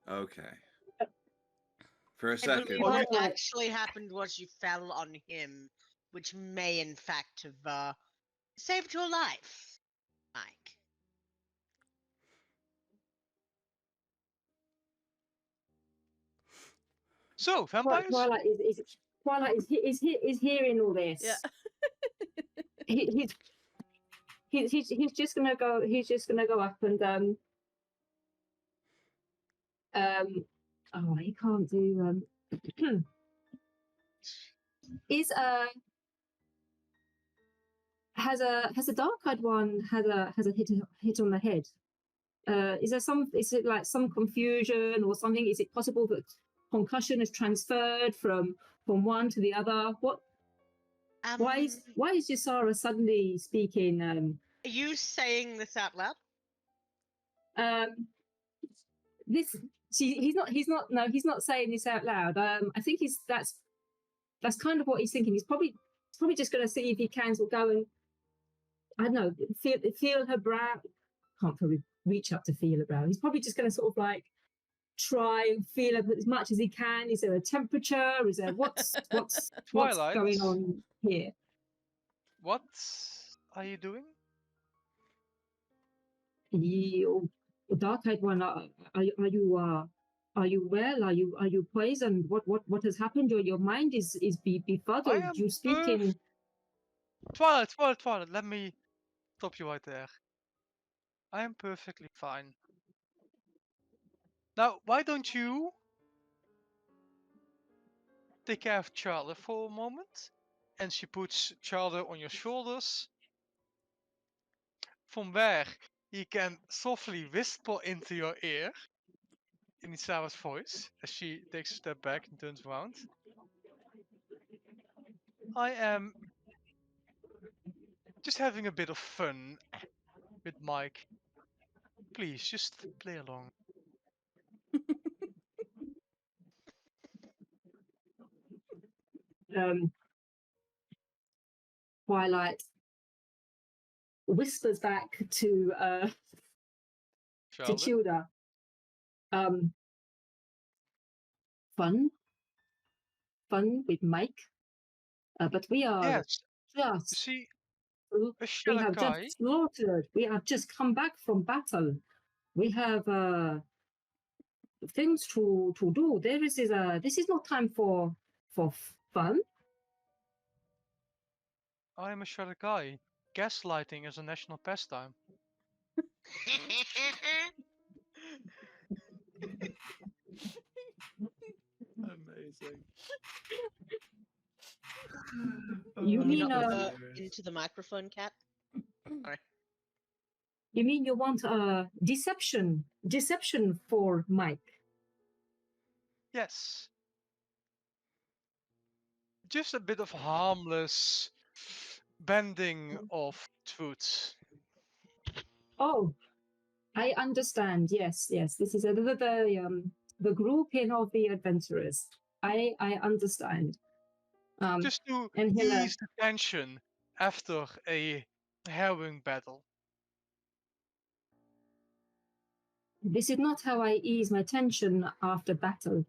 Okay. For a I second. believe Well, what you- actually happened was you fell on him, which may in fact have saved your life, Mike. So, vampires? Twilight is hearing all this. Yeah. He's just gonna go. He's just gonna go up and Oh, he can't do is has a dark-eyed one has a hit on the head. Is it like some confusion or something? Is it possible that concussion is transferred from one to the other? What? Why is Ysara suddenly speaking? Are you saying this out loud? This he's not saying this out loud. I think that's kind of what he's thinking. He's probably just going to see if he can sort of go and I don't know, feel her brow. Can't probably reach up to feel her brow. He's probably just going to sort of like try and feel her as much as he can. Is there a temperature? Is there what's Twilight. going on here? What are you doing? You, dark-eyed one, are you well? Are you poisoned? What has happened? Your mind is befuddled. am You speak in. Twilight, let me stop you right there. I am perfectly fine. Now, why don't you take care of Charlie for a moment? And she puts Charlie on your shoulders. From where he can softly whisper into your ear in Isara's voice as she takes a step back and turns around. I am just having a bit of fun with Mike. Please, just play along. Twilight whispers back to Charlie? Childa. Fun with Mike. But we are Yes. You just see, a we have Shalakai, just slaughtered. We have just come back from battle. We have things to do. This is not time for fun. I am a Shalakai. Gaslighting is a national pastime. Amazing. You Can you mean not into the microphone, Cat? Sorry. you mean you want deception for Mike? Yes. Just a bit of harmless bending of truths. Oh, I understand. Yes. This is the grouping of the adventurers. I understand. Just to and Hilla- ease the tension after a harrowing battle. This is not how I ease my tension after battle.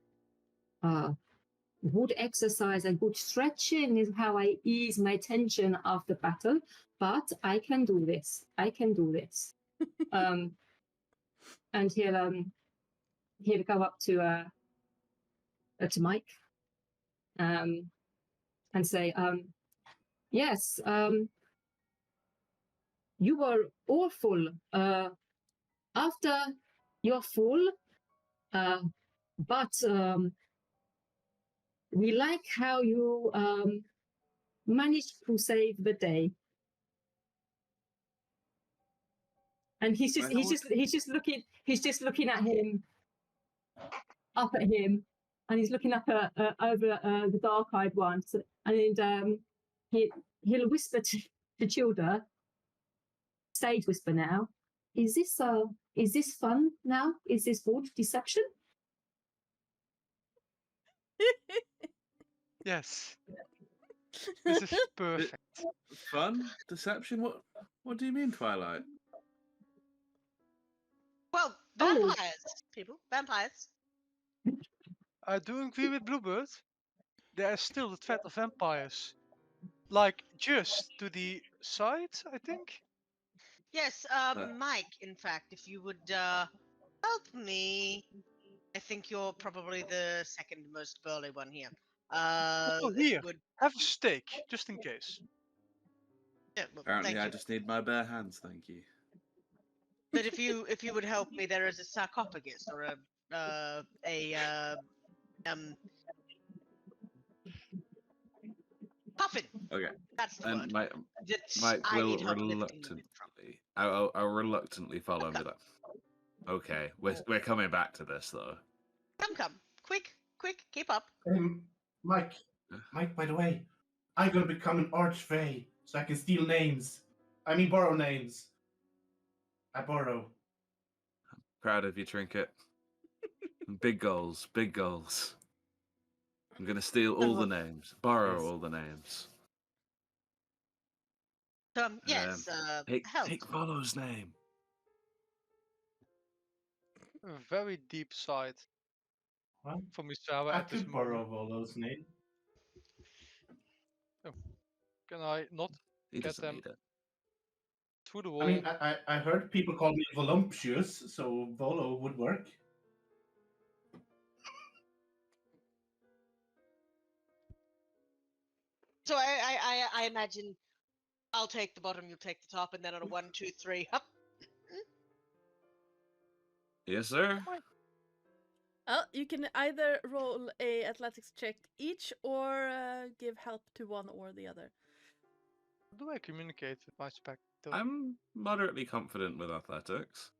Good exercise and good stretching is how I ease my tension after battle. But I can do this. And he'll he'll go up to Mike, and say, yes, you were awful after your fall, but we like how you managed to save the day. And he's just looking at him, up at him, and he's looking up over the dark-eyed one, and he'll whisper to Childa, stage whisper now. Is this fun now? Is this board deception? Yes. This is perfect. Fun? Deception? What do you mean, Twilight? Well, vampires, people, vampires. I do agree with Bluebird. There is still the threat of vampires. Like, just to the side, I think? Yes, Mike, in fact, if you would help me. I think you're probably the second most burly one here. Oh, if you here. would, Have a steak, just in case. yeah, well, Apparently, thank I you. just need my bare hands, thank you. But if you would help me, there is a sarcophagus or coffin. Okay. That's the And word. Mike I will need help lifting them reluctantly. I'll reluctantly follow him. Be like, okay, we're coming back to this though. Come, quick, keep up. Mike, by the way, I'm gonna become an archfey so I can steal names. I mean, borrow names. I borrow. Proud of you, Trinket. Big goals, big goals. I'm gonna steal all the names, borrow Yes. all the names. Yes, help. Take Volo's name. A very deep side What? for Misawa I at this could borrow moment. Volo's name. Can I not He get doesn't them need it. through the wall? I mean, I heard people call me voluptuous, so Volo would work. So I imagine I'll take the bottom, you'll take the top, and then on a 1, 2, 3, up. Yes, sir. You can either roll a athletics check each, or give help to one or the other. How do I communicate with my spec? I'm moderately confident with athletics.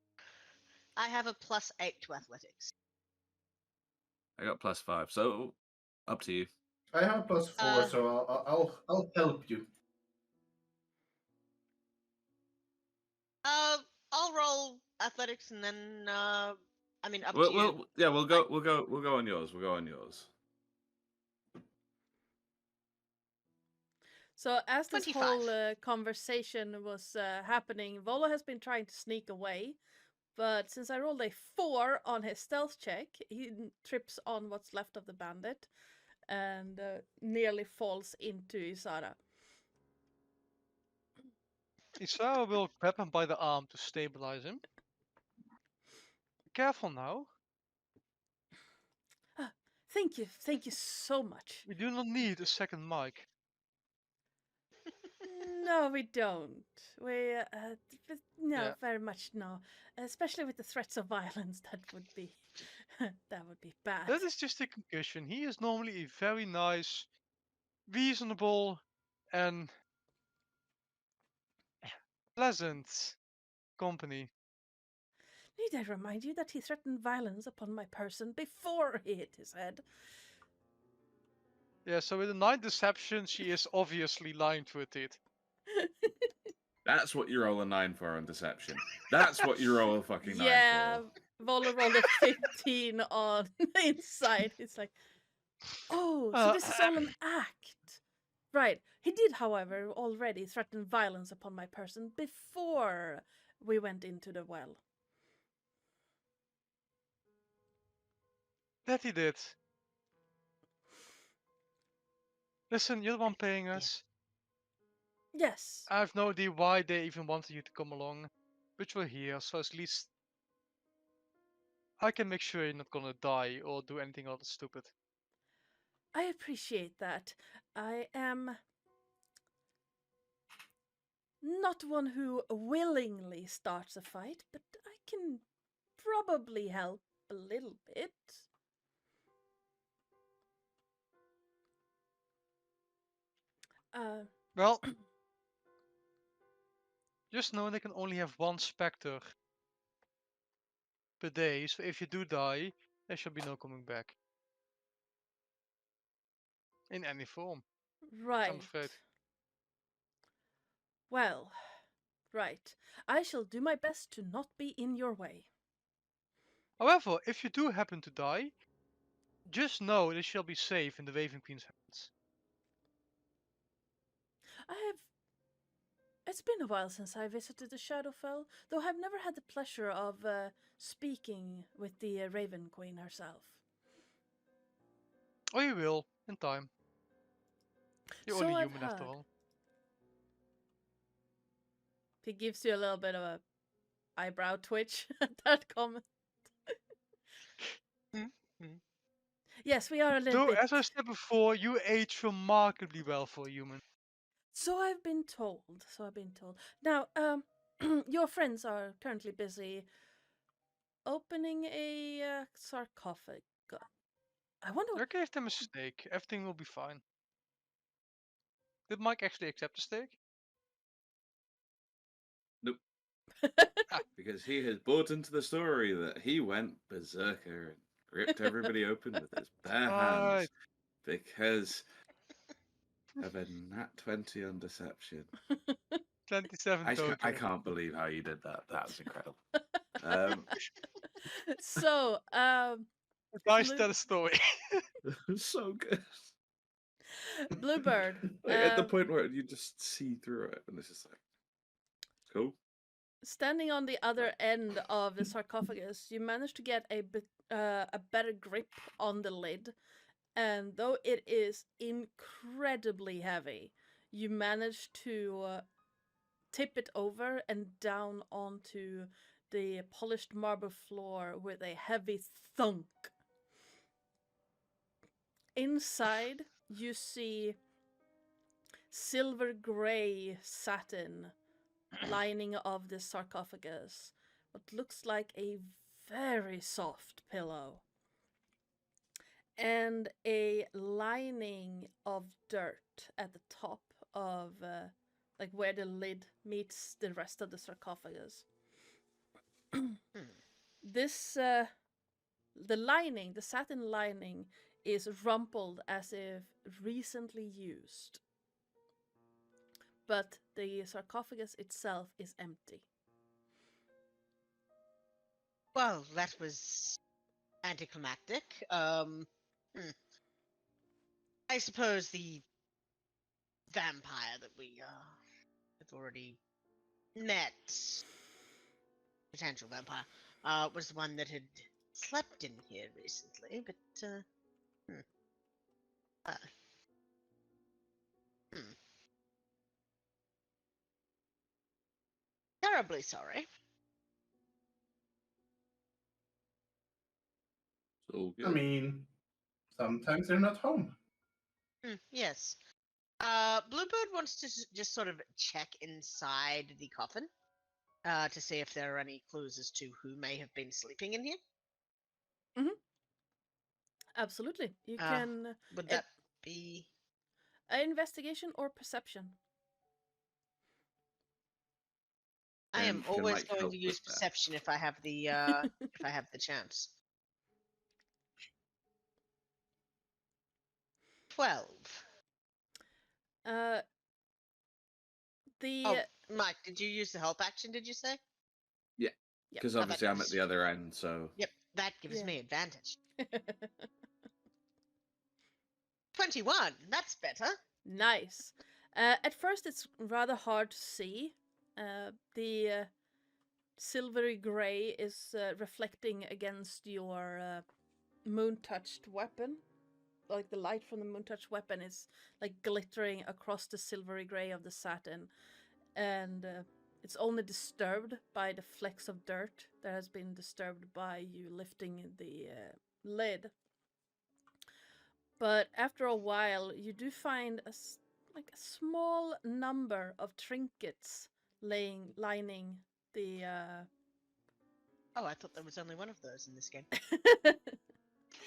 I have a +8 to athletics. I got +5, so up to you. I have a +4, so I'll help you. I'll roll athletics and then I mean up to you. We'll go on yours. We'll go on yours. So as this 25. whole conversation was happening, Volo has been trying to sneak away, but since I rolled a 4 on his stealth check, he trips on what's left of the bandit and nearly falls into Isara. Isara will grab him by the arm to stabilize him. Careful now. Thank you so much. We do not need a second mic. No, we don't. We no, Yeah. very much no. Especially with the threats of violence, that would be that would be bad. That is just a concussion. He is normally a very nice, reasonable, and pleasant company. Need I remind you that he threatened violence upon my person before he hit his head? Yeah, so with a 9 deception, she is obviously lying to a teeth. That's what you roll a 9 for on deception. That's what you roll a fucking 9 Yeah, for. Volo rolled a 15 on inside. It's like, oh, so this is all an act. Right. He did, however, already threaten violence upon my person before we went into the well. That he did. Listen, you're the one paying us. Yes. I have no idea why they even wanted you to come along. But you're here, so at least... I can make sure you're not gonna die or do anything other stupid. I appreciate that. I am not one who willingly starts a fight, but I can probably help a little bit. Well, just know they can only have one specter per day, so if you do die, there shall be no coming back. In any form, Right. I'm afraid. Well, right. I shall do my best to not be in your way. However, if you do happen to die, just know they shall be safe in the Raven Queen's hands. It's been a while since I visited the Shadowfell, though I've never had the pleasure of speaking with the Raven Queen herself. Oh, you will, in time. You're So only I've human after heard. all. He gives you a little bit of a eyebrow twitch at that comment. Yes, we are a little Though, bit. as I said before, you age remarkably well for a human. So I've been told. Now, your friends are currently busy opening a sarcophagus. I wonder. I gave them a steak. Everything will be fine. Did Mike actually accept the steak? Nope. Because he has bought into the story that he went berserker and ripped everybody open with his bare hands Right. because of a nat 20 on deception. 27 I total. can't believe how you did that. That was incredible. So, Nice Blue- tell a story. So good. Bluebird. Like, at the point where you just see through it, and it's just like, cool. Standing on the other end of the sarcophagus, you manage to get a better grip on the lid, and though it is incredibly heavy, you manage to tip it over and down onto the polished marble floor with a heavy thunk. Inside, you see silver grey satin lining of the sarcophagus, what looks like a very soft pillow, and a lining of dirt at the top of like where the lid meets the rest of the sarcophagus. This the satin lining is rumpled as if recently used, but the sarcophagus itself is empty. Well, that was anticlimactic. I suppose the vampire that we have already met, potential vampire, was the one that had slept in here recently, but terribly sorry. So good. I mean, sometimes they're not home. Yes. Bluebird wants to just sort of check inside the coffin to see if there are any clues as to who may have been sleeping in here. Absolutely. You Uh, can Would that be investigation or perception. I am And can always Mike going help to with use that? perception if I have the if I have the chance. 12. The Oh, Mike, did you use the help action? Did you say? Because How about obviously I'm at yours? the other end, so Yep, that gives Yeah. me advantage. 21. That's better. Nice. At first, it's rather hard to see. The silvery gray is reflecting against your moon-touched weapon. Like the light from the moon-touched weapon is like glittering across the silvery gray of the satin, and it's only disturbed by the flecks of dirt that has been disturbed by you lifting the lid. But after a while, you do find like a small number of trinkets lining the. Oh, I thought there was only one of those in this game.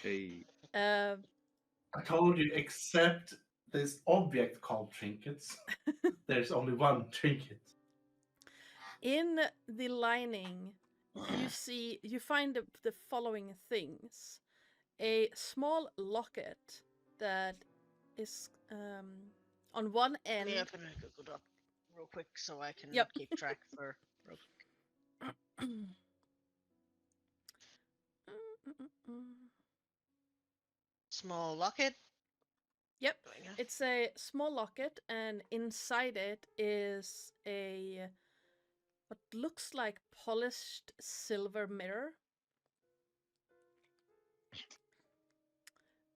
Hey. I told you, except this object called trinkets, there's only one trinket. In the lining, you find the following things: a small locket that is on one Let me end. open a Google Doc real quick so I can Yep. keep track for real quick. Small locket. Yep, Going up. it's a small locket, and inside it is a what looks like polished silver mirror.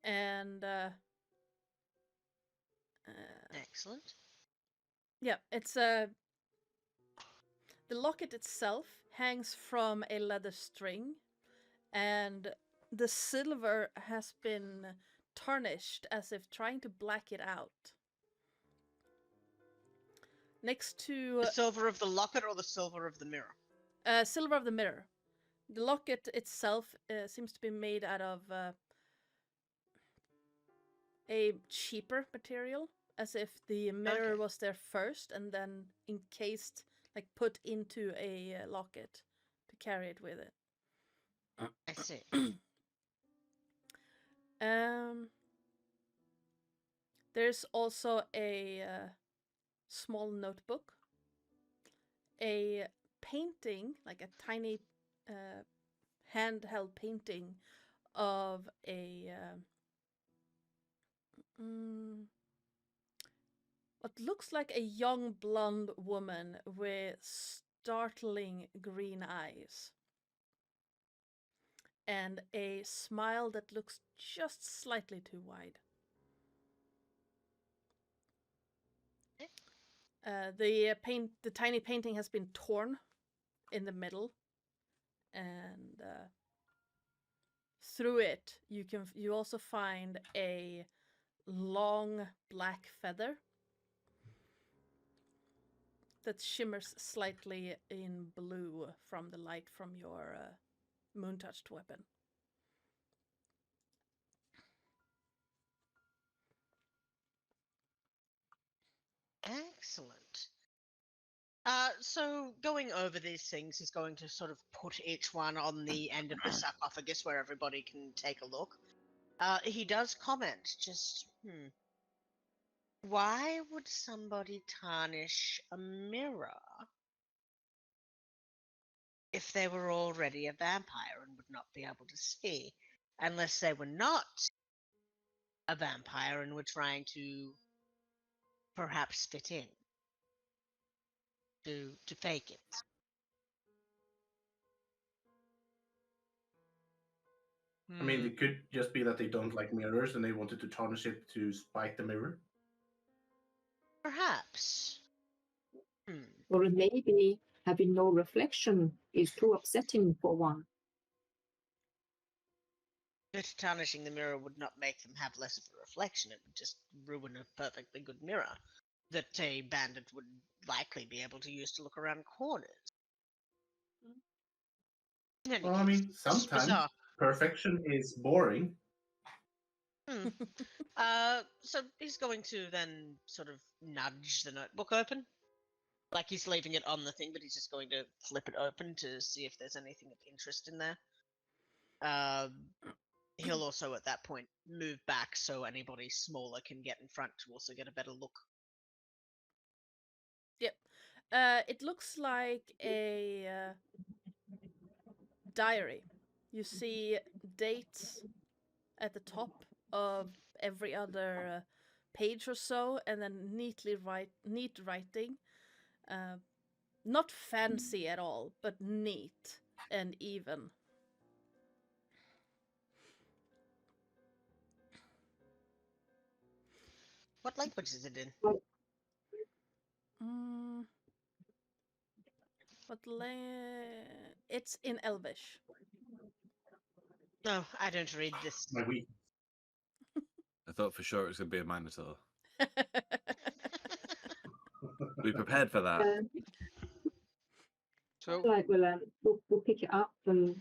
And Excellent. yeah, it's a the locket itself hangs from a leather string, and the silver has been tarnished as if trying to black it out. Next to The silver of the locket or the silver of the mirror? silver of the mirror. The locket itself seems to be made out of a cheaper material, as if the mirror Okay. was there first and then encased, like put into a locket to carry it with it. I see. There's also a small notebook, a painting, like a tiny handheld painting of a what looks like a young blonde woman with startling green eyes and a smile that looks just slightly too wide. The tiny painting has been torn in the middle, and through it you also find a long black feather that shimmers slightly in blue from the light from your moon-touched weapon. Excellent. So going over these things is going to sort of put each one on the end of the sarcophagus where everybody can take a look. He does comment, why would somebody tarnish a mirror if they were already a vampire and would not be able to see? Unless they were not a vampire and were trying to perhaps fit in. To fake it. I mean, Hmm. it could just be that they don't like mirrors and they wanted to tarnish it to spite the mirror. Perhaps. Or maybe having no reflection is too upsetting for one. But tarnishing the mirror would not make them have less of a reflection. It would just ruin a perfectly good mirror that a bandit would likely be able to use to look around corners. In any Well, I case, mean, it's sometimes bizarre. perfection is boring. So he's going to then sort of nudge the notebook open. Like he's leaving it on the thing, but he's just going to flip it open to see if there's anything of interest in there. He'll also at that point move back so anybody smaller can get in front to also get a better look. Yep. It looks like a diary. You see dates at the top of every other page or so, and then neat writing. Not fancy at all, but neat and even. What language is it in? What it's in Elvish. No, I don't read this. My week. I thought for sure it was going to be a Minotaur. We prepared for that. So Like we'll pick it up and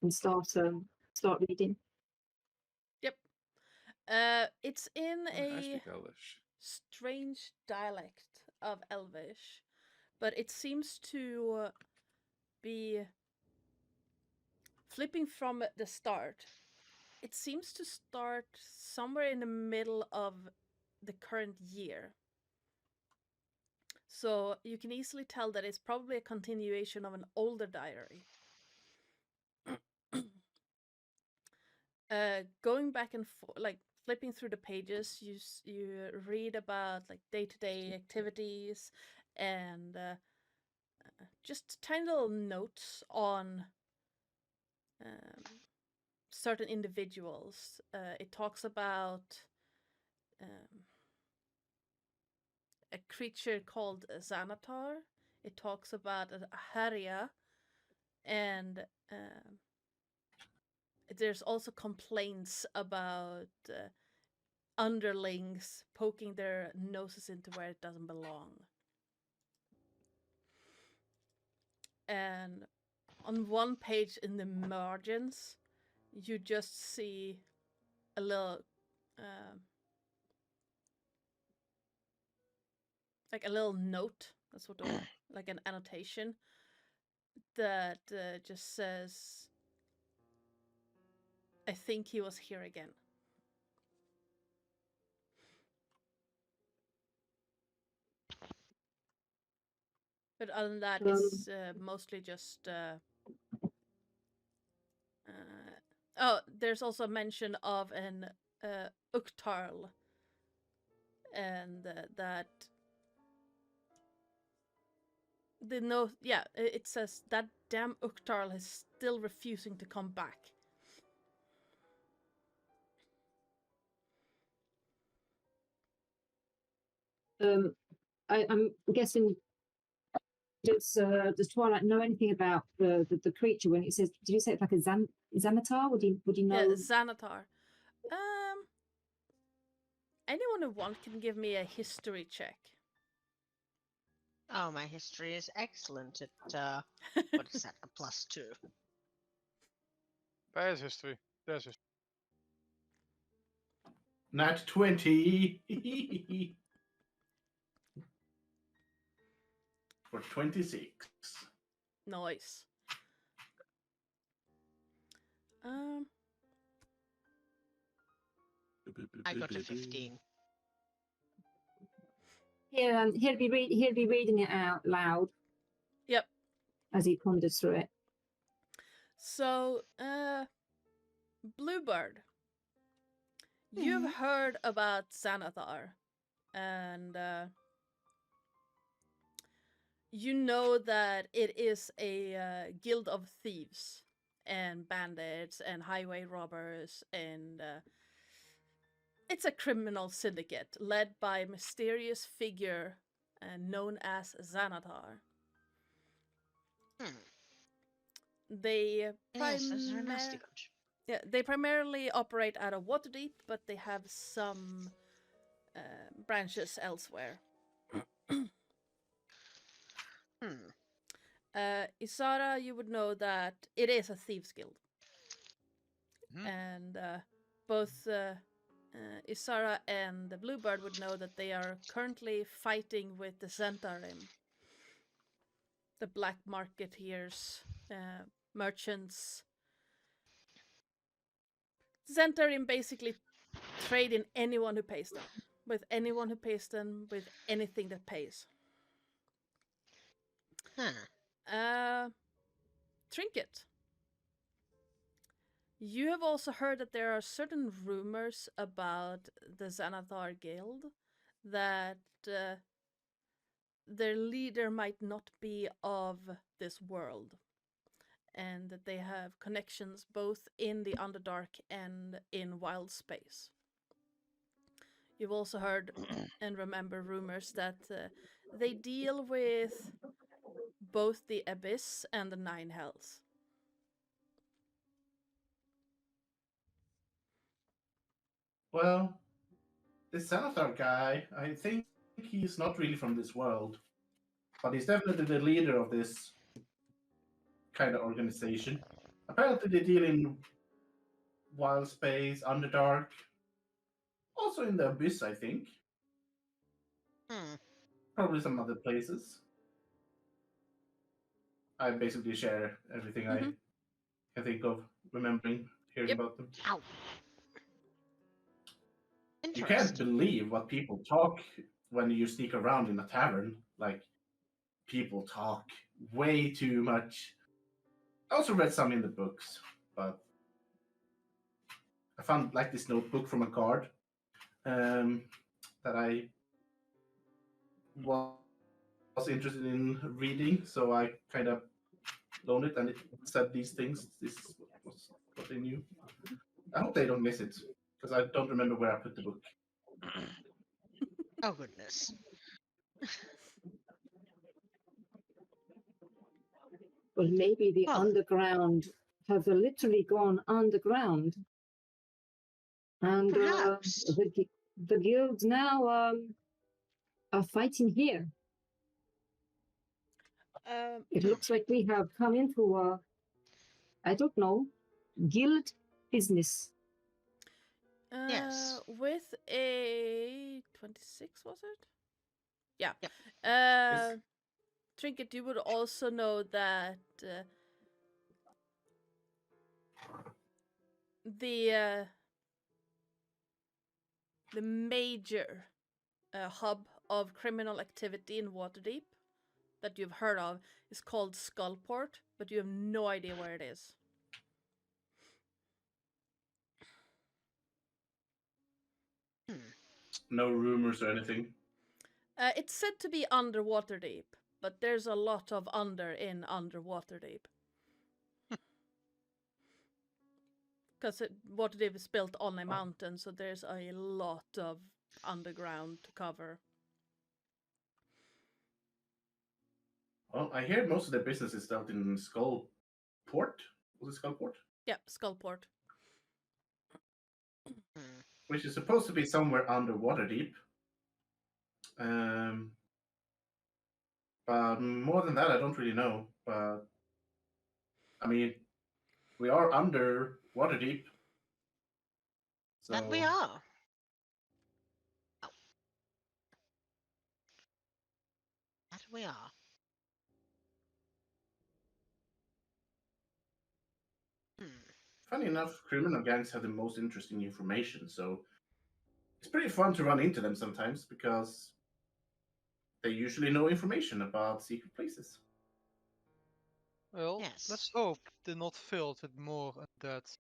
start reading. Yep. It's in I a speak Elvish. strange dialect of Elvish, but it seems to be flipping from the start. It seems to start somewhere in the middle of the current year. So you can easily tell that it's probably a continuation of an older diary. Going back and forth, like flipping through the pages, you read about like day-to-day activities and just tiny little notes on certain individuals. It talks about a creature called Xanatar. It talks about a Haria, and there's also complaints about underlings poking their noses into where it doesn't belong. And on one page in the margins, you just see a little like a little note, that's what like an annotation that just says, I think he was here again. But other than that, it's mostly just oh, there's also a mention of an Uktarl, and that the note, yeah, it says that damn Uktarl is still refusing to come back. I'm guessing. Does Twilight know anything about the creature when it says? Did you say it's like a Xanatar? Would he know? Yeah, Xanatar. Anyone who wants can give me a history check. Oh, my history is excellent at what is that? A +2. there's history. There's history. Nat 20 for 26. Nice. I got a 15. Yeah, he'll be reading it out loud. Yep. As he ponders through it. So, Bluebird, you've heard about Xanathar, and you know that it is a guild of thieves and bandits and highway robbers, and it's a criminal syndicate led by a mysterious figure known as Xanathar. They Yes, those are a nasty bunch. Yeah, they primarily operate out of Waterdeep, but they have some branches elsewhere. Isara, you would know that it is a thieves guild. And both Isara and the Bluebird would know that they are currently fighting with the Zentarim, the black marketeers, merchants. Zentarim basically trade in anyone who pays them, with anyone who pays them, with anything that pays. Trinket. You have also heard that there are certain rumors about the Xanathar Guild, that their leader might not be of this world, and that they have connections both in the Underdark and in wild space. You've also heard and remember rumors that they deal with both the Abyss and the Nine Hells. Well, this Xanathar guy, I think he's not really from this world, but he's definitely the leader of this kind of organization. Apparently, they deal in Wild Space, Underdark, also in the Abyss, I think. Hmm. Probably some other places. I basically share everything I Mhm. can think of, remembering hearing Yep. about them. Ow. You can't Interesting. believe what people talk when you sneak around in a tavern. Like, people talk way too much. I also read some in the books, but I found like this notebook from a guard that I was interested in reading, so I kind of loaned it, and it said these things. This was what they knew. I hope they don't miss it, because I don't remember where I put the book. Oh goodness. Well, maybe the Well, underground has literally gone underground, and perhaps. the guilds now are fighting here. It looks like we have come into I don't know, guild business. Yes. With a 26, was it? Yeah. Yep. Uh, Trinket, you would also know that the major hub of criminal activity in Waterdeep that you've heard of is called Skullport, but you have no idea where it is. No rumors or anything. It's said to be under Waterdeep, but there's a lot of under Waterdeep. Because Waterdeep is built on a mountain, so there's a lot of underground to cover. Well, I hear most of their business is out in Skullport. Was it Skullport? Yeah, Skullport. Which is supposed to be somewhere underwater deep. But more than that, I don't really know. But I mean, we are under water deep. So That we are. That we are. funny enough, criminal gangs have the most interesting information. So it's pretty fun to run into them sometimes because they usually know information about secret places. Well, Yes. let's hope they're not filled with more undead.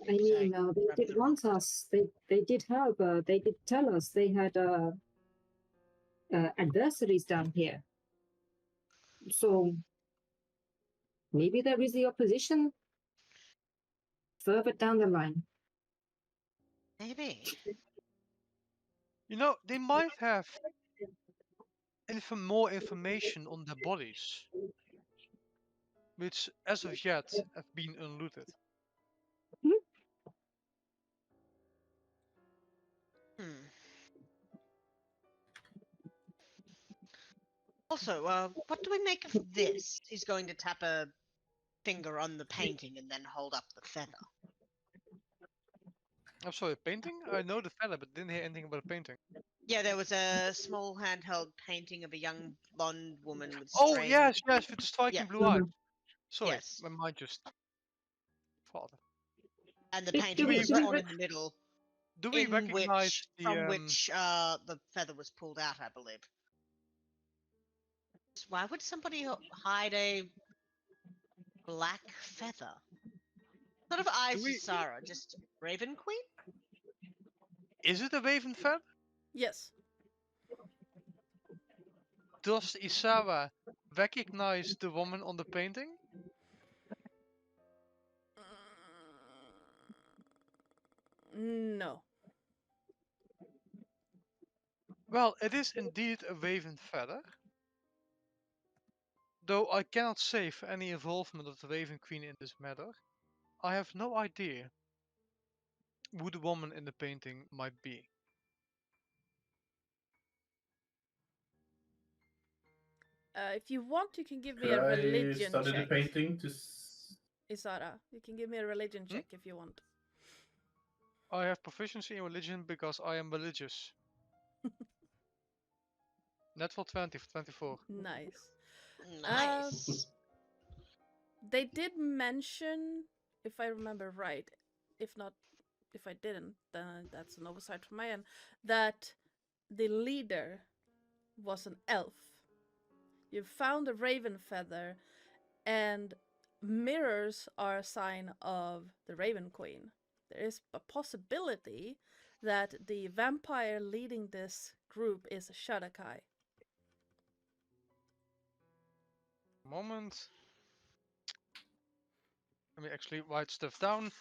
I mean, Saying, they grab did the wrong want us. They did have. They did tell us they had adversaries down here. So maybe there is the opposition further down the line. Maybe. You know, they might have more information on their bodies, which as of yet have been unlooted. Also, what do we make of this? He's going to tap a finger on the painting and then hold up the feather. I'm sorry, painting? I know the fella, but didn't hear anything about a painting. Yeah, there was a small handheld painting of a young blonde woman with Oh, strange... yes, with the striking Yeah. blue eyes. Sorry, Yes. my mind just... Father. And the Do painting we was rec- torn in the middle, Do we recognize from the... which the feather was pulled out, I believe. Why would somebody hide a black feather? Sort of eyes Do to we- Sarah, just Raven Queen? Is it a raven feather? Yes. Does Isawa recognize the woman on the painting? No. Well, it is indeed a raven feather. Though I cannot say for any involvement of the Raven Queen in this matter, I have no idea who the woman in the painting might be. If you want, you can give me Could a I religion study the check. painting to? Isara, you can give me a religion check if you want. I have proficiency in religion because I am religious. Natural 20 for 24. Nice. Nice. They did mention, if I remember right, if not, if I didn't, then that's an oversight from my end, that the leader was an elf. You found a raven feather, and mirrors are a sign of the Raven Queen. There is a possibility that the vampire leading this group is Shadakai. Moment. Let me actually write stuff down.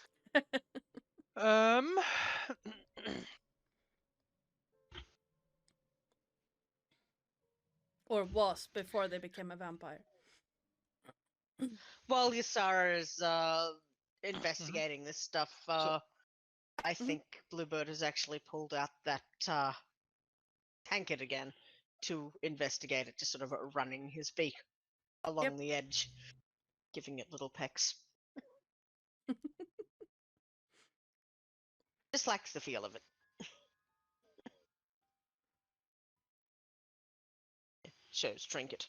Or was before they became a vampire. While Ysara is investigating this stuff, I think Bluebird has actually pulled out that tankard again to investigate it, just sort of running his beak along the edge, giving it little pecks. Just likes the feel of it. Shows trinket.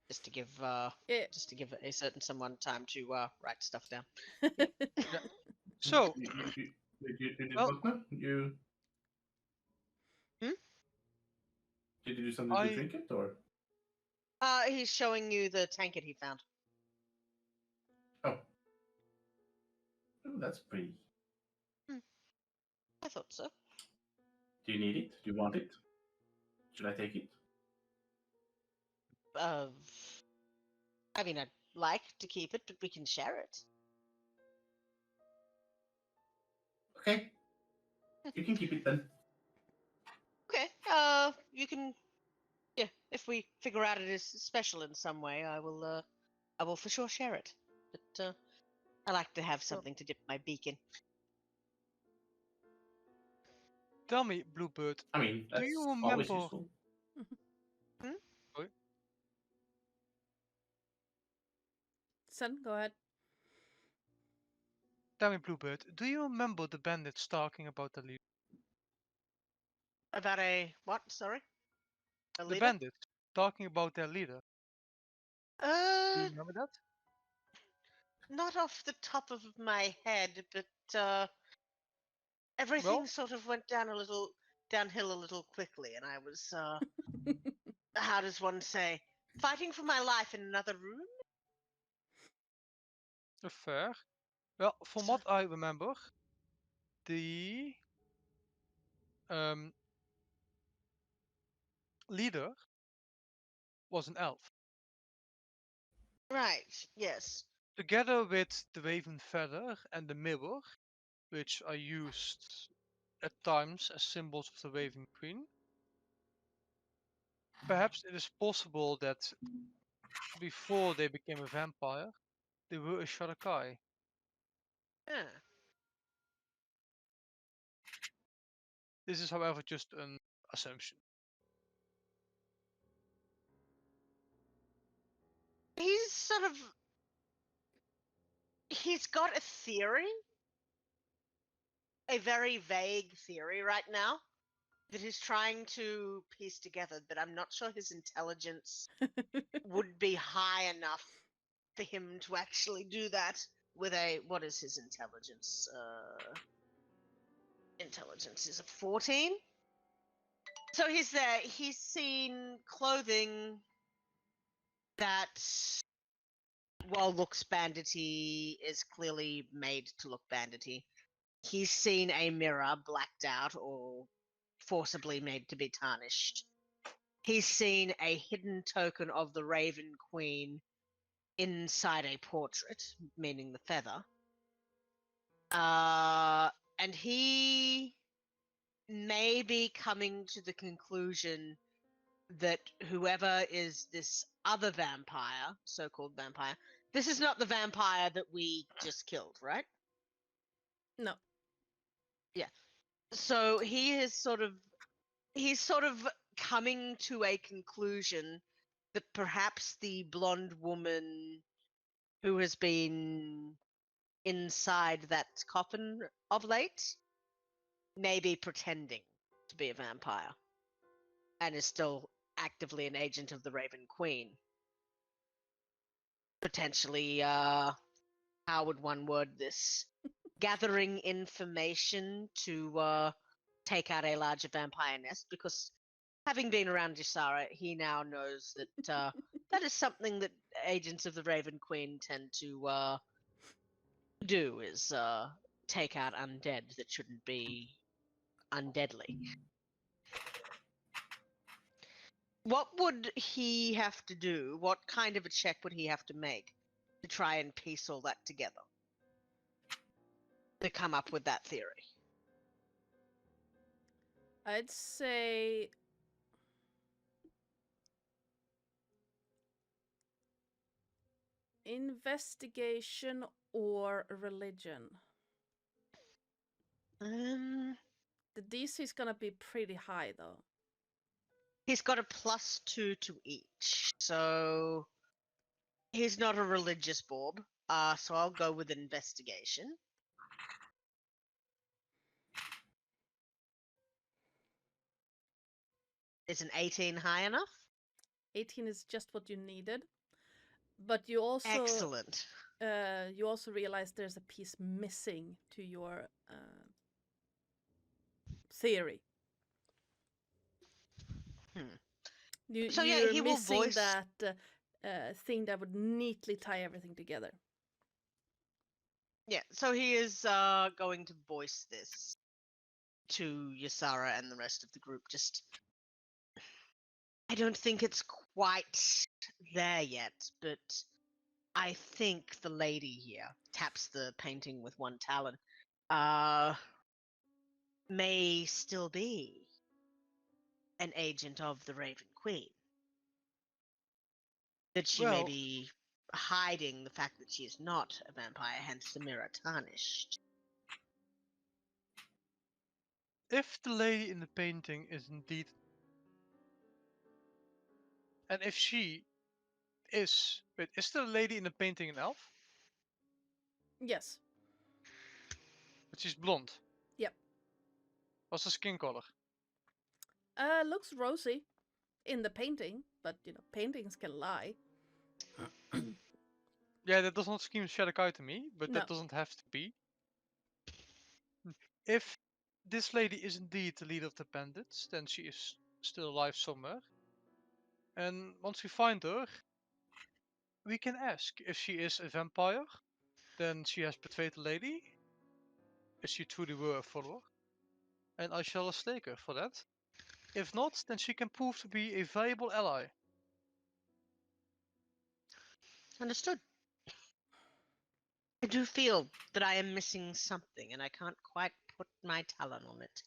Just to give a certain someone time to write stuff down. So, Well, you Hmm? Did you do something to drink it, or? He's showing you the tankard he found. Oh, that's pretty. I thought so. Do you need it? Do you want it? Should I take it? I mean, I'd like to keep it, but we can share it. Okay. You can keep it then. Okay. You can. Yeah. If we figure out it is special in some way, I will for sure share it. But I like to have something to dip my beak in. tell me, Bluebird, I mean, that's do you always remember? useful. Sorry? Son, go ahead. Tell me, Bluebird, do you remember the bandits talking about the leader? About a what? Sorry. A The leader? bandits talking about their leader. Do you remember that? Not off the top of my head, but everything Well, sort of went downhill a little quickly, and I was how does one say, fighting for my life in another room? fair. Well, from what I remember, the leader was an elf. Right. Yes. Together with the raven feather and the mirror, which are used at times as symbols of the Raven Queen. Perhaps it is possible that before they became a vampire, they were a Shadakai. Yeah. This is, however, just an assumption. He's got a theory, a very vague theory right now that he's trying to piece together, but I'm not sure his intelligence would be high enough for him to actually do that with what is his intelligence? Intelligence is a 14. So he's there. He's seen clothing that, while looks bandity, is clearly made to look bandity. He's seen a mirror blacked out or forcibly made to be tarnished. He's seen a hidden token of the Raven Queen inside a portrait, meaning the feather. And he may be coming to the conclusion that whoever is this other vampire, so-called vampire, this is not the vampire that we just killed, right? No. Yeah. So he's sort of coming to a conclusion that perhaps the blonde woman who has been inside that coffin of late may be pretending to be a vampire and is still actively an agent of the Raven Queen. Potentially, how would one word this? Gathering information to take out a larger vampire nest, because having been around Ysara, he now knows that that is something that agents of the Raven Queen tend to do, is take out undead that shouldn't be undeadly. What would he have to do? What kind of a check would he have to make to try and piece all that together? To come up with that theory? I'd say investigation or religion. The DC is gonna be pretty high though. He's got a +2 to each, so he's not a religious Bob. So I'll go with investigation. Is an 18 high enough? 18 is just what you needed. But you also Excellent. You also realize there's a piece missing to your theory. So yeah, you're he will missing voice that thing that would neatly tie everything together. Yeah, so he is going to voice this to Ysara and the rest of the group. Just, I don't think it's quite there yet, but I think the lady here taps the painting with one talon. May still be an agent of the Raven Queen. That she may Well- be hiding the fact that she is not a vampire, hence the mirror tarnished. If the lady in the painting is indeed, and if she is, wait, is the lady in the painting an elf? Yes. But she's blonde. Yep. What's the skin color? Looks rosy in the painting, but you know, paintings can lie. Yeah, that does not scream Shadow out to me, but No. that doesn't have to be. If this lady is indeed the leader of the bandits, then she is still alive somewhere. And once we find her, we can ask if she is a vampire, then she has betrayed the lady. Is she truly were a follower? And I shall stake her for that. If not, then she can prove to be a valuable ally. Understood. I do feel that I am missing something, and I can't quite put my talon on it.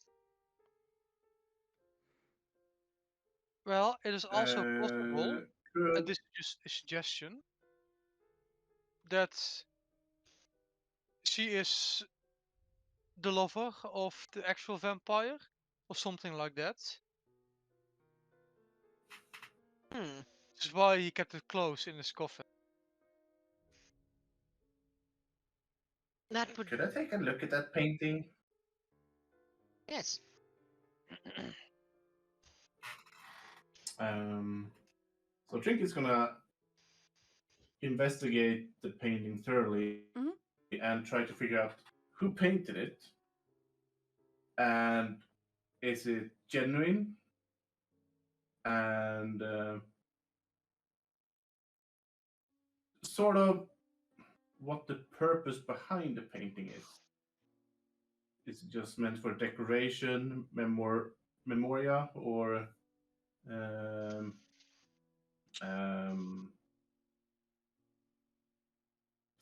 Well, it is also possible, Good. and this is just a suggestion, that she is the lover of the actual vampire, or something like that. Which is why he kept it close in his coffin. That would, Could I take a look at that painting? yes. So Trinket's gonna investigate the painting thoroughly Mhm. and try to figure out who painted it, and is it genuine, and sort of what the purpose behind the painting is. Is it just meant for decoration, memoria, or um,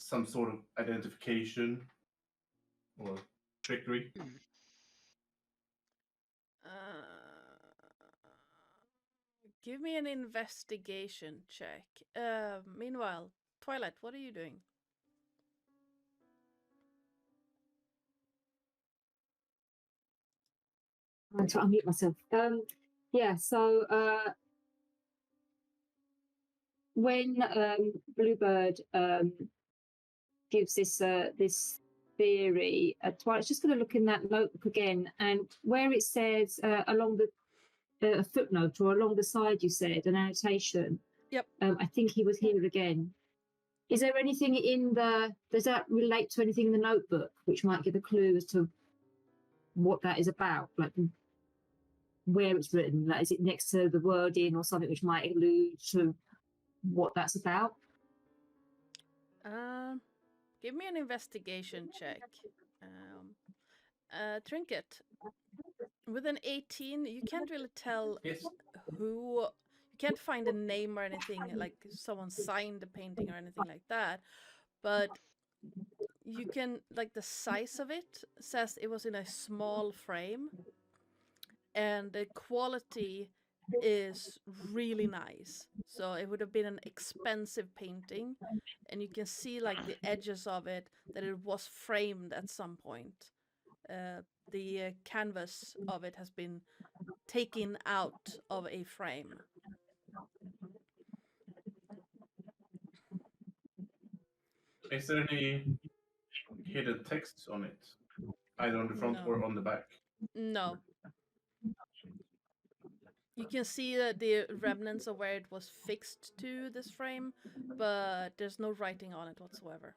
some sort of identification or trickery. Give me an investigation check. Meanwhile, Twilight, what are you doing? I'm trying to unmute myself. Yeah, so when Bluebird gives this theory, Twilight's just going to look in that notebook again, and where it says along the footnote or along the side, you said an annotation. Yep. I think he was here again. Is there anything in does that relate to anything in the notebook which might give a clue as to what that is about? Like where it's written? Like, is it next to the wording or something which might allude to what that's about? Give me an investigation check. Trinket. With an 18, you can't really tell Yes. who. You can't find a name or anything, like someone signed the painting or anything like that. But you can, like, the size of it says it was in a small frame. And the quality is really nice. So it would have been an expensive painting. And you can see, like, the edges of it, that it was framed at some point. The canvas of it has been taken out of a frame. Is there any hidden text on it, either on the front No. or on the back? No. You can see the remnants of where it was fixed to this frame, but there's no writing on it whatsoever.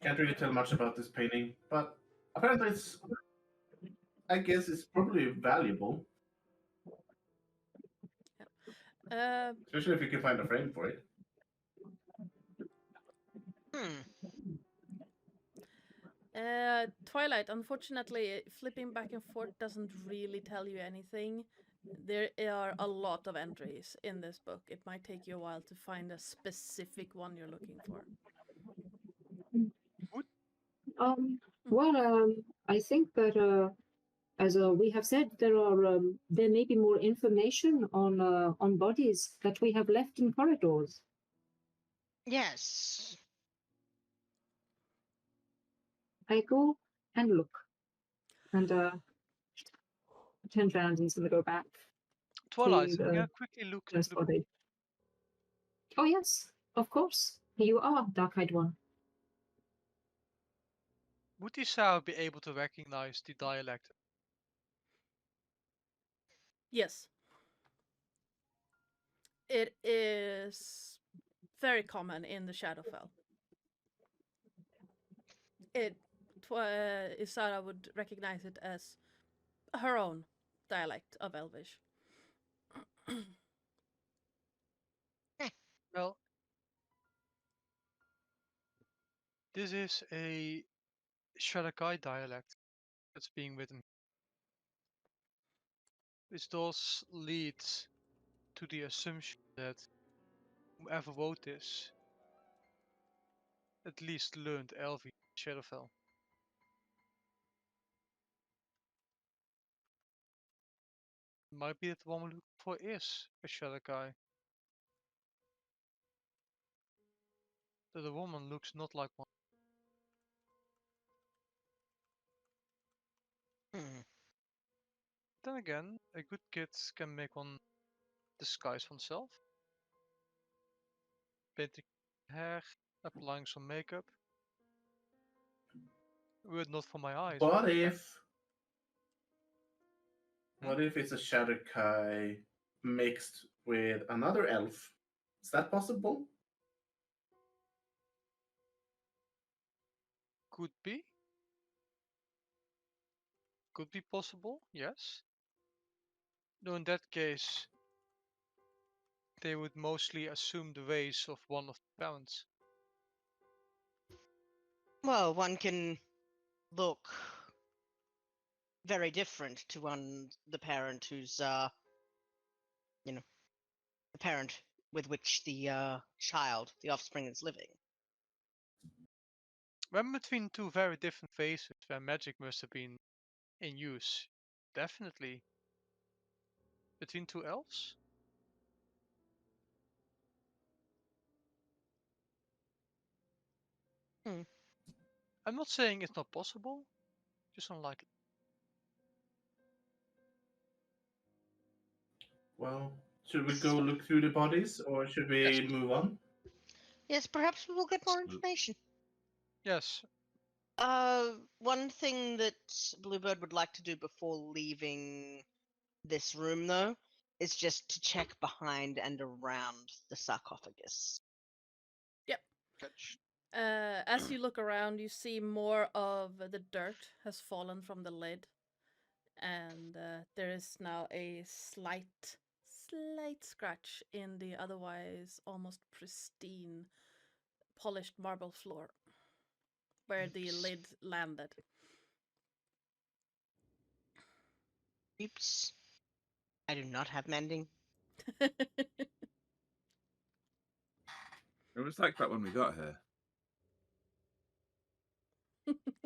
Can't really tell much about this painting, but apparently I guess it's probably valuable. Especially if you can find a frame for it. Twilight, unfortunately, flipping back and forth doesn't really tell you anything. There are a lot of entries in this book. It might take you a while to find a specific one you're looking for. Well, I think that as we have said, there may be more information on bodies that we have left in corridors. Yes. I go and look, and turns around and he's going to go back. Twilight, To, can you quickly look at first the body. Oh yes, of course. You are Dark-Eyed One. Would Isao be able to recognize the dialect? Yes. It is very common in the Shadowfell. Isara would recognize it as her own dialect of Elvish. Well, this is a Shadakai dialect that's being written. Which does lead to the assumption that whoever wrote this at least learned Elvish Shadowfell. Might be that the one we're looking for is a Shadakai. That the woman looks not like one. Then again, a good kid can make one disguise oneself. Painting hair, applying some makeup. Word not for my eyes. What if it's a Shadowkai mixed with another elf? Is that possible? Could be. Could be possible, yes. Though in that case, they would mostly assume the race of one of the parents. Well, one can look very different to the parent who's, the parent with which the child, the offspring, is living. When between two very different phases where magic must have been in use, definitely. Between two elves? Hmm. I'm not saying it's not possible, just unlikely. Well, should we go look through the bodies or should we Yes. move on? Yes, perhaps we will get more So- information. Yes. One thing that Bluebird would like to do before leaving this room, though, is just to check behind and around the sarcophagus. Catch. As you look around, you see more of the dirt has fallen from the lid, and there is now a slight scratch in the otherwise almost pristine, polished marble floor where the Oops. lid landed. Oops. I do not have mending. It was like that when we got here.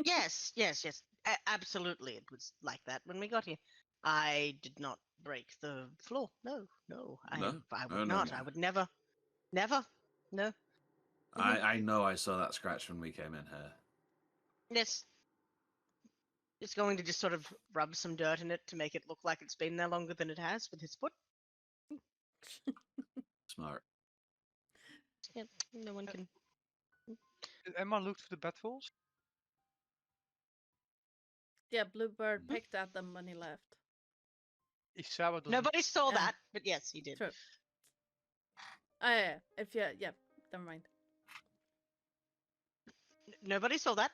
Yes, yes, yes. Absolutely, it was like that when we got here. I did not break the floor. No, no, I No? would No, not. no. I would never, never. No. I know I saw that scratch when we came in here. Yes. It's going to just sort of rub some dirt in it to make it look like it's been there longer than it has with his foot. Smart. Yeah, no one can. Did Emma look through the bedrolls? Yeah, Bluebird Mhm. picked at them when he left. Isawa doesn't. Nobody saw Yeah. that, but yes, he did. True. Oh yeah, if yeah, never mind. Nobody saw that.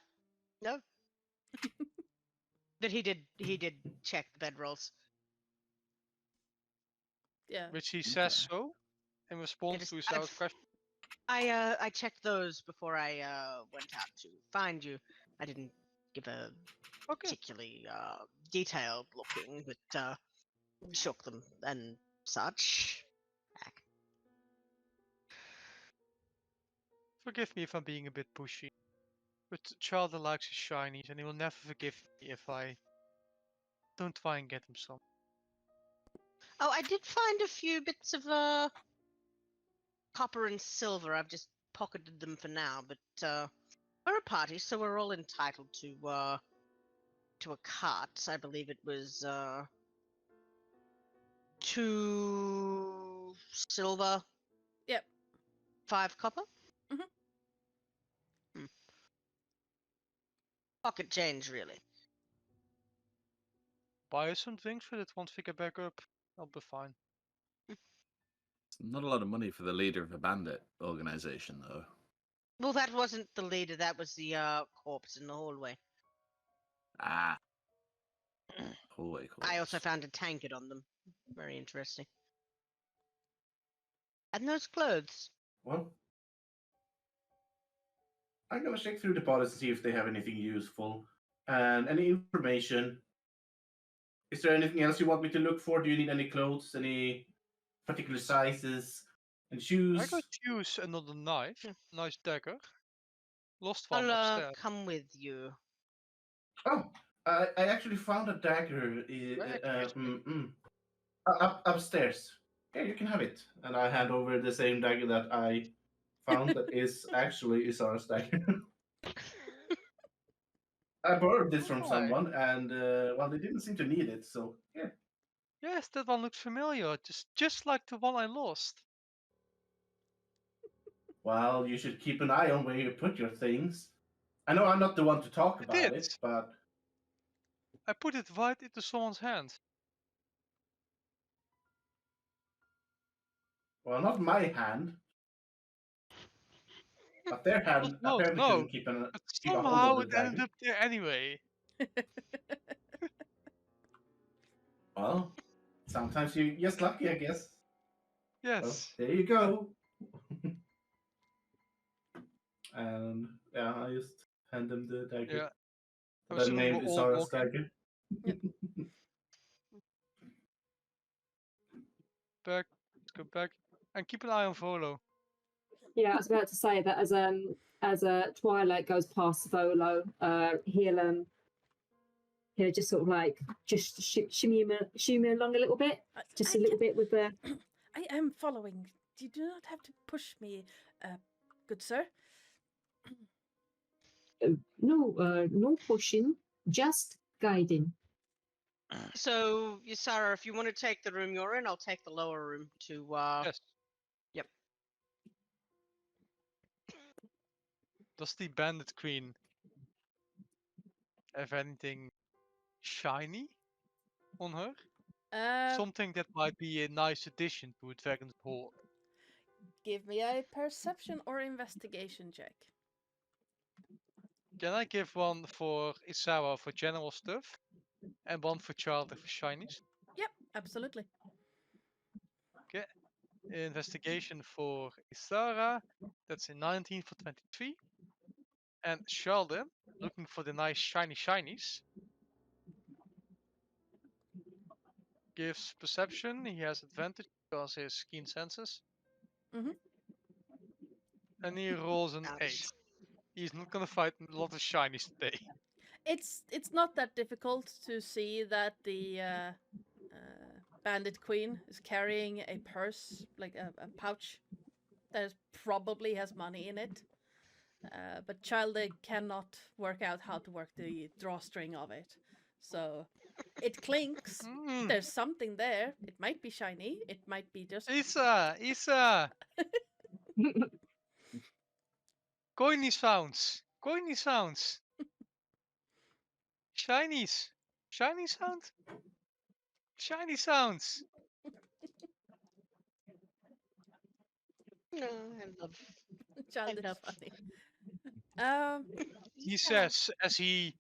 No. But he did. He did check the bedrolls. Yeah. Which he says so in response is- to Isawa's I've- question. I checked those before I went out to find you. I didn't give a Okay. particularly detailed looking, but shook them and such. Back. Forgive me if I'm being a bit pushy. But Charlie likes his shinies and he will never forgive me if I don't try and get him some. Oh, I did find a few bits of copper and silver. I've just pocketed them for now, but we're a party, so we're all entitled to a cart. I believe it was 2 silver. Yep. 5 copper. Mhm. Hmm. Pocket change, really. Buy us some drinks with it once we get back up. I'll be fine. It's not a lot of money for the leader of a bandit organization, though. Well, that wasn't the leader. That was the corpse in the hallway. Ah. Hallway I also corpse. found a tankard on them. Very interesting. And those clothes. Well, I'm gonna check through the bodies and see if they have anything useful and any information. Is there anything else you want me to look for? Do you need any clothes, any particular sizes, and shoes? I could use another knife. Hmm. Nice dagger. Lost one I'll upstairs. come with you. Oh, I actually found a dagger upstairs. Yeah, you can have it. And I hand over the same dagger that I found that is actually Isara's dagger. I borrowed this from Why? someone, and well, they didn't seem to need it, so yeah. Yes, that one looks familiar. Just like the one I lost. Well, you should keep an eye on where you put your things. I know I'm not the one to talk I about did. it, but I put it right into someone's hand. well, not my hand, but their hand No, apparently no. couldn't keep But keep a hold of somehow the it ended dagger. up there anyway. Well, sometimes you just lucky, I guess. Well, Yes. there you go. And yeah, I just hand them the dagger. Yeah. I'm The assuming name we're is all Zara's walking. dagger. Yep. Back. Let's go back. And keep an eye on Volo. Yeah, I was about to say that as Twilight goes past Volo, he'll just sort of like just shimmy along a little bit, just a little bit with the. I am following. You do not have to push me, good sir. No pushing, just guiding. So, Ysara, if you want to take the room you're in, I'll take the lower room to. Yes. Yep. Does the Bandit Queen have anything shiny on her? Something that might be a nice addition to a dragon's hoard. Give me a perception or investigation check. Can I give one for Isawa for general stuff? And one for Charlie for shinies? Yep, absolutely. Okay. Investigation for Isara. That's a 19 for 23. And Sheldon, looking for the nice shiny shinies. Gives perception. He has advantage because he has keen senses. Mhm. And he rolls an 8. Ouch. He's not gonna fight a lot of shinies today. It's not that difficult to see that the Bandit Queen is carrying a purse, like a pouch, that probably has money in it. But Childe cannot work out how to work the drawstring of it. So it clinks. There's something there. It might be shiny. It might be just... Isa! Coiny sounds! Coiny sounds! Shinies! Shiny sound? Shiny sounds! No, I love. Childe is love- funny. He says as he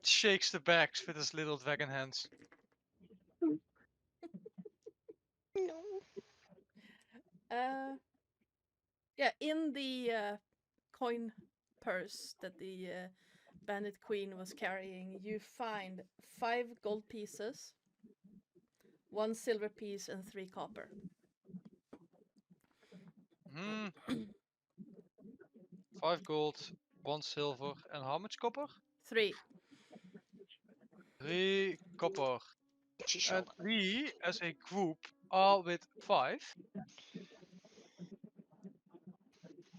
shakes the bags with his little dragon hands. No. Yeah, in the coin purse that the Bandit Queen was carrying, you find 5 gold pieces, 1 silver piece, and 3 copper. 5 gold, 1 silver, and how much copper? 3. 3 copper. She And shoulder. we, as a group, are with 5.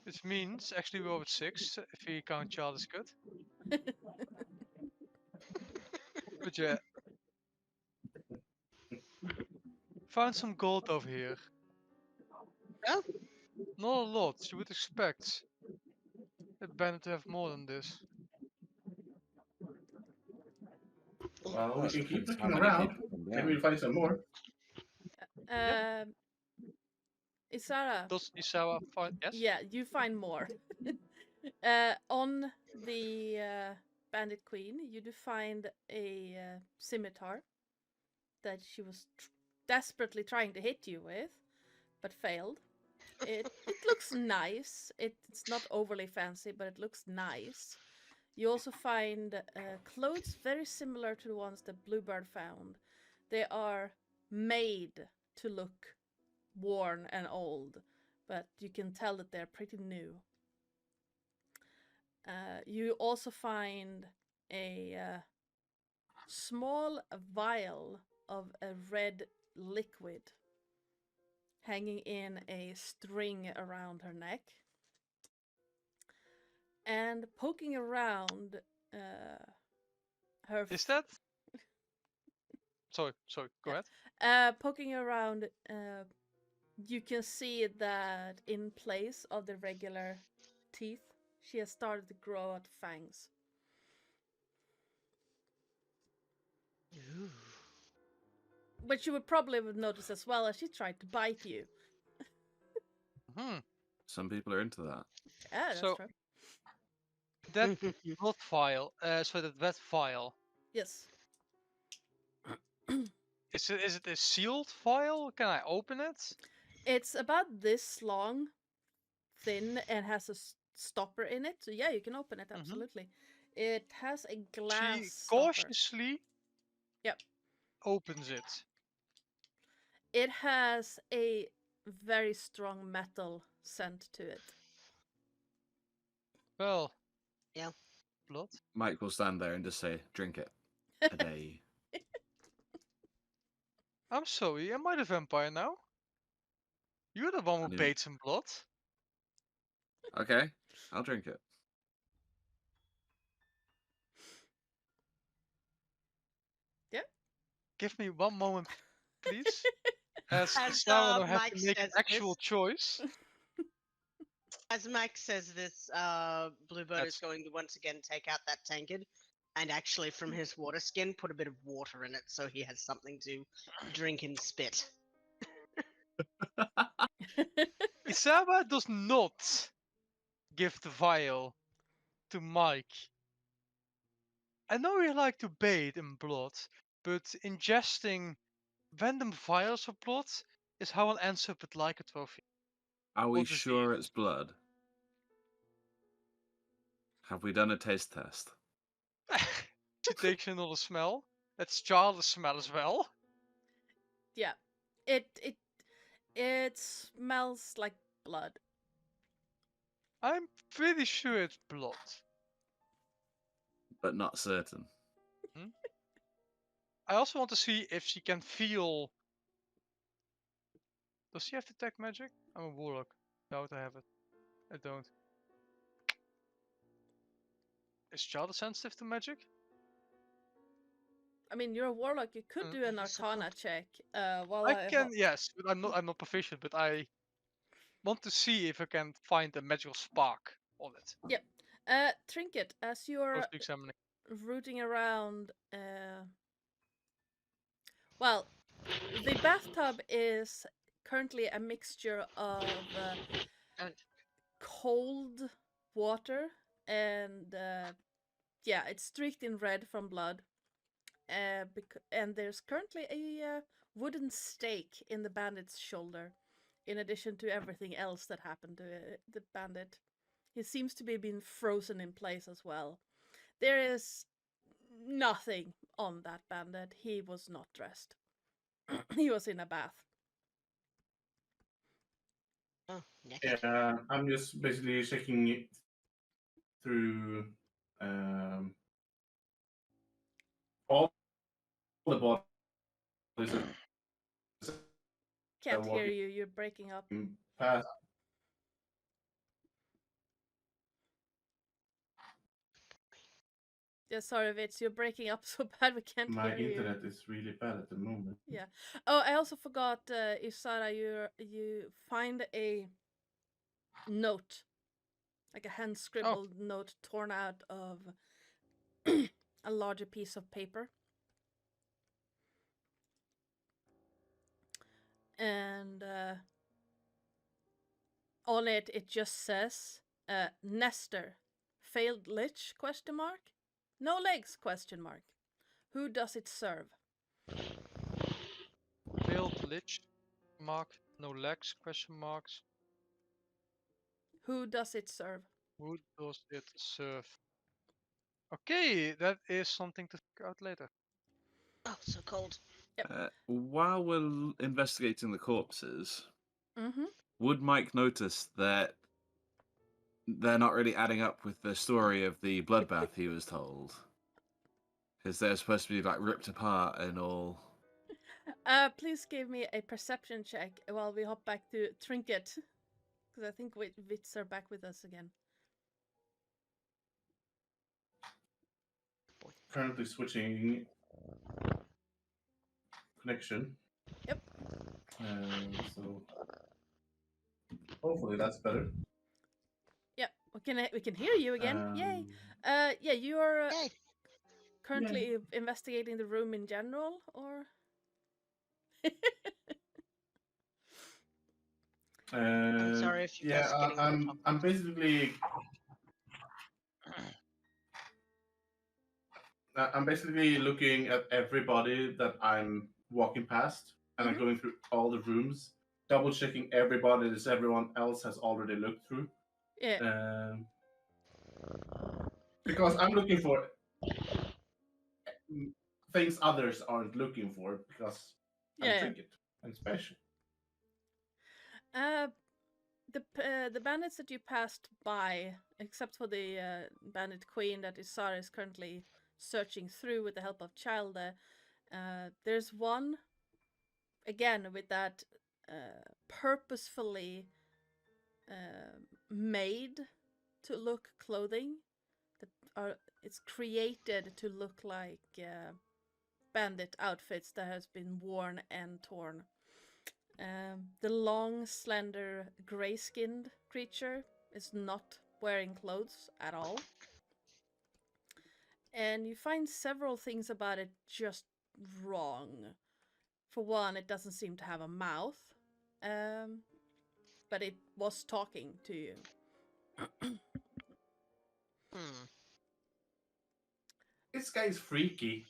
Which means, actually we're with 6, if we count Child is good. But yeah. Found some gold over here. Oh. Not a lot, you would expect a bandit to have more than this. Well, we can keep Depends how looking many around. people come Maybe down. we'll find some more. Isara, Does Isawa find? Yes? yeah, you find more. On the Bandit Queen, you do find a scimitar that she was desperately trying to hit you with, but failed. It looks nice. It's not overly fancy, but it looks nice. You also find clothes very similar to the ones that Bluebird found. They are made to look worn and old, but you can tell that they're pretty new. You also find a small vial of a red liquid hanging in a string around her neck. And poking around her... Is that? Sorry, go ahead. Poking around, you can see that in place of the regular teeth, she has started to grow out fangs. Ooh. Which you would probably have noticed as well as she tried to bite you. Some people are into that. Yeah, that's So- true. That blood vial, so that red vial, Yes. is it a sealed vial? Can I open it? It's about this long, thin, and has a stopper in it. So yeah, you can open it, absolutely. It has a glass She stopper. cautiously Yep. opens it. It has a very strong metal scent to it. Well. Yeah. Blood. Mike will stand there and just say, "Drink it a day." I'm sorry, am I the vampire now? You're the one who I mean- bathes in blood. Okay, I'll drink it. Give me one moment, please. As As, Sarah now has Mike to make an says actual this- choice. As Mike says this, Bluebird is That's- going to once again take out that tankard and actually from his water skin put a bit of water in it so he has something to drink and spit. Isaba does not give the vial to Mike. I know you like to bathe in blood, but ingesting random vials of blood is how one ends up with lycanthropy. Are we Or disease. sure it's blood? Have we done a taste test? She takes another smell. That's childish smell as well. Yeah, it smells like blood. I'm pretty sure it's blood. But not certain. I also want to see if she can feel. Does she have detect magic? I'm a warlock. Doubt I have it. I don't. Is Childa sensitive to magic? I mean, you're a warlock. You could do an That's a Arcana good- check. While I can, yes, but I'm not proficient. But I want to see if I can find a magical spark on it. Trinket, as you're Close to examining. rooting around. Well, the bathtub is currently a mixture of cold water and yeah, it's streaked in red from blood. And there's currently a wooden stake in the bandit's shoulder, in addition to everything else that happened to the bandit. He seems to be being frozen in place as well. There is nothing on that bandit. He was not dressed. He was in a bath. Oh, naked. Yeah, I'm just basically checking it through all the bodies that Can't walking hear you. You're breaking up. past. Yeah, sorry, Vitz. You're breaking up so bad we can't My hear you. internet is really bad at the moment. Yeah. Oh, I also forgot, Isara, you find a note, like a hand scribbled note torn out of a larger piece of paper. And on it, it just says, Nestor, failed lich, question mark? No legs, question mark. Who does it serve? Failed lich. Mark. No legs. Question marks. Who does it serve? Who does it serve? Okay, that is something to figure out later. Oh, so cold. While we're investigating the corpses, Mm-hmm. would Mike notice that they're not really adding up with the story of the bloodbath he was told? Because they're supposed to be like ripped apart and all. Please give me a perception check while we hop back to Trinket. Because I think Wits are back with us again. Currently switching connection. Yep. So hopefully that's better. Yep, we can hear you again. Yay! Yeah, you are Yay. currently investigating the room in general, or? I'm sorry if you guys are getting I'm basically I'm basically looking at everybody that I'm walking past, and I'm going through all the rooms, double checking everybody that everyone else has already looked through. Yeah. Because I'm looking for things others aren't looking for, because I'm Yeah. trinket. and special. The bandits that you passed by, except for the bandit queen that Isara is currently searching through with the help of Childe, there's one again with that purposefully made to look clothing that it's created to look like bandit outfits that has been worn and torn. The long, slender, gray-skinned creature is not wearing clothes at all. And you find several things about it just wrong. For one, it doesn't seem to have a mouth, but it was talking to you. This guy's freaky.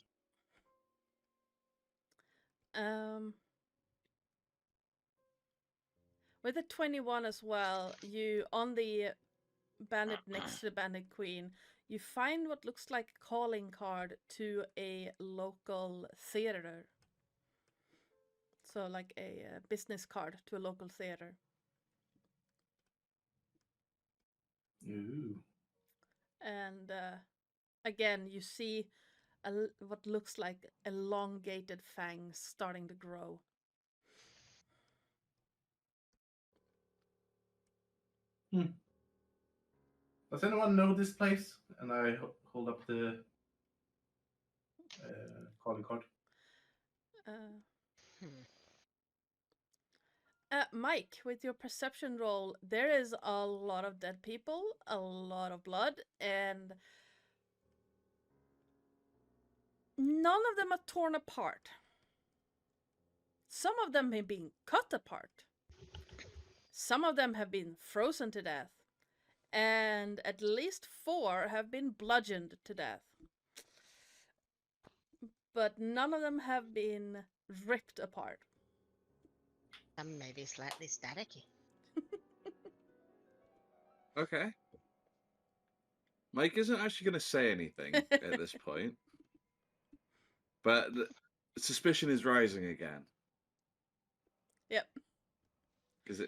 With a 21 as well, you on the bandit next to the bandit queen, you find what looks like a calling card to a local theater. So like a business card to a local theater. Ooh. And again, you see what looks like elongated fangs starting to grow. Does anyone know this place? And I hold up the calling card. Mike, with your perception roll, there is a lot of dead people, a lot of blood, and none of them are torn apart. Some of them have been cut apart. Some of them have been frozen to death. And at least 4 have been bludgeoned to death. But none of them have been ripped apart. Some may be slightly staticky. Okay. Mike isn't actually going to say anything at this point. But the suspicion is rising again. Yep. Because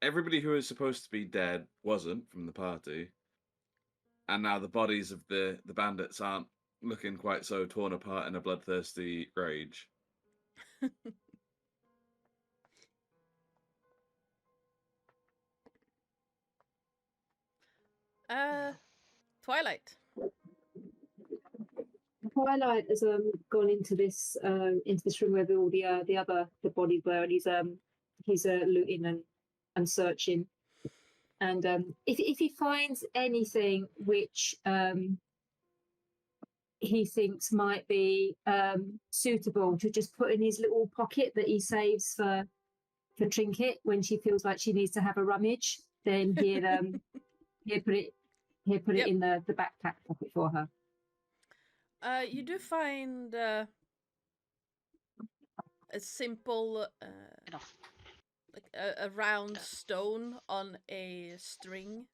everybody who was supposed to be dead wasn't from the party. And now the bodies of the bandits aren't looking quite so torn apart in a bloodthirsty rage. Twilight. Twilight has gone into this room where all the bodies were, and he's looting and searching. And if he finds anything which he thinks might be suitable to just put in his little pocket that he saves for Trinket when she feels like she needs to have a rummage, then he'll put it in the backpack pocket for her. You do find a simple, like a round stone on a string,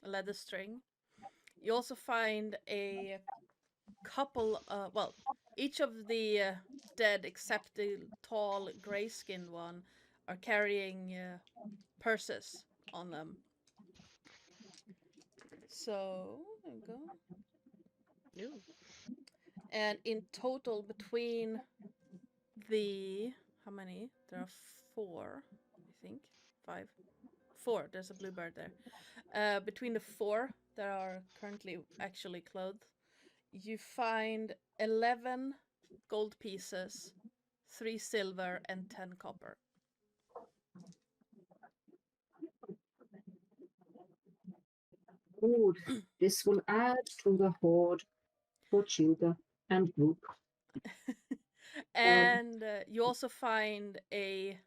a leather string. You also find a couple, each of the dead except the tall gray-skinned one are carrying purses on them. So, there we go. Ooh. And in total, between the... How many? There are 4, I think. 5. 4. There's a blue bird there. Between the 4 that are currently actually clothed, you find 11 gold pieces, 3 silver, and 10 copper. Good. This will add to the hoard for Childe and Group. And you also find a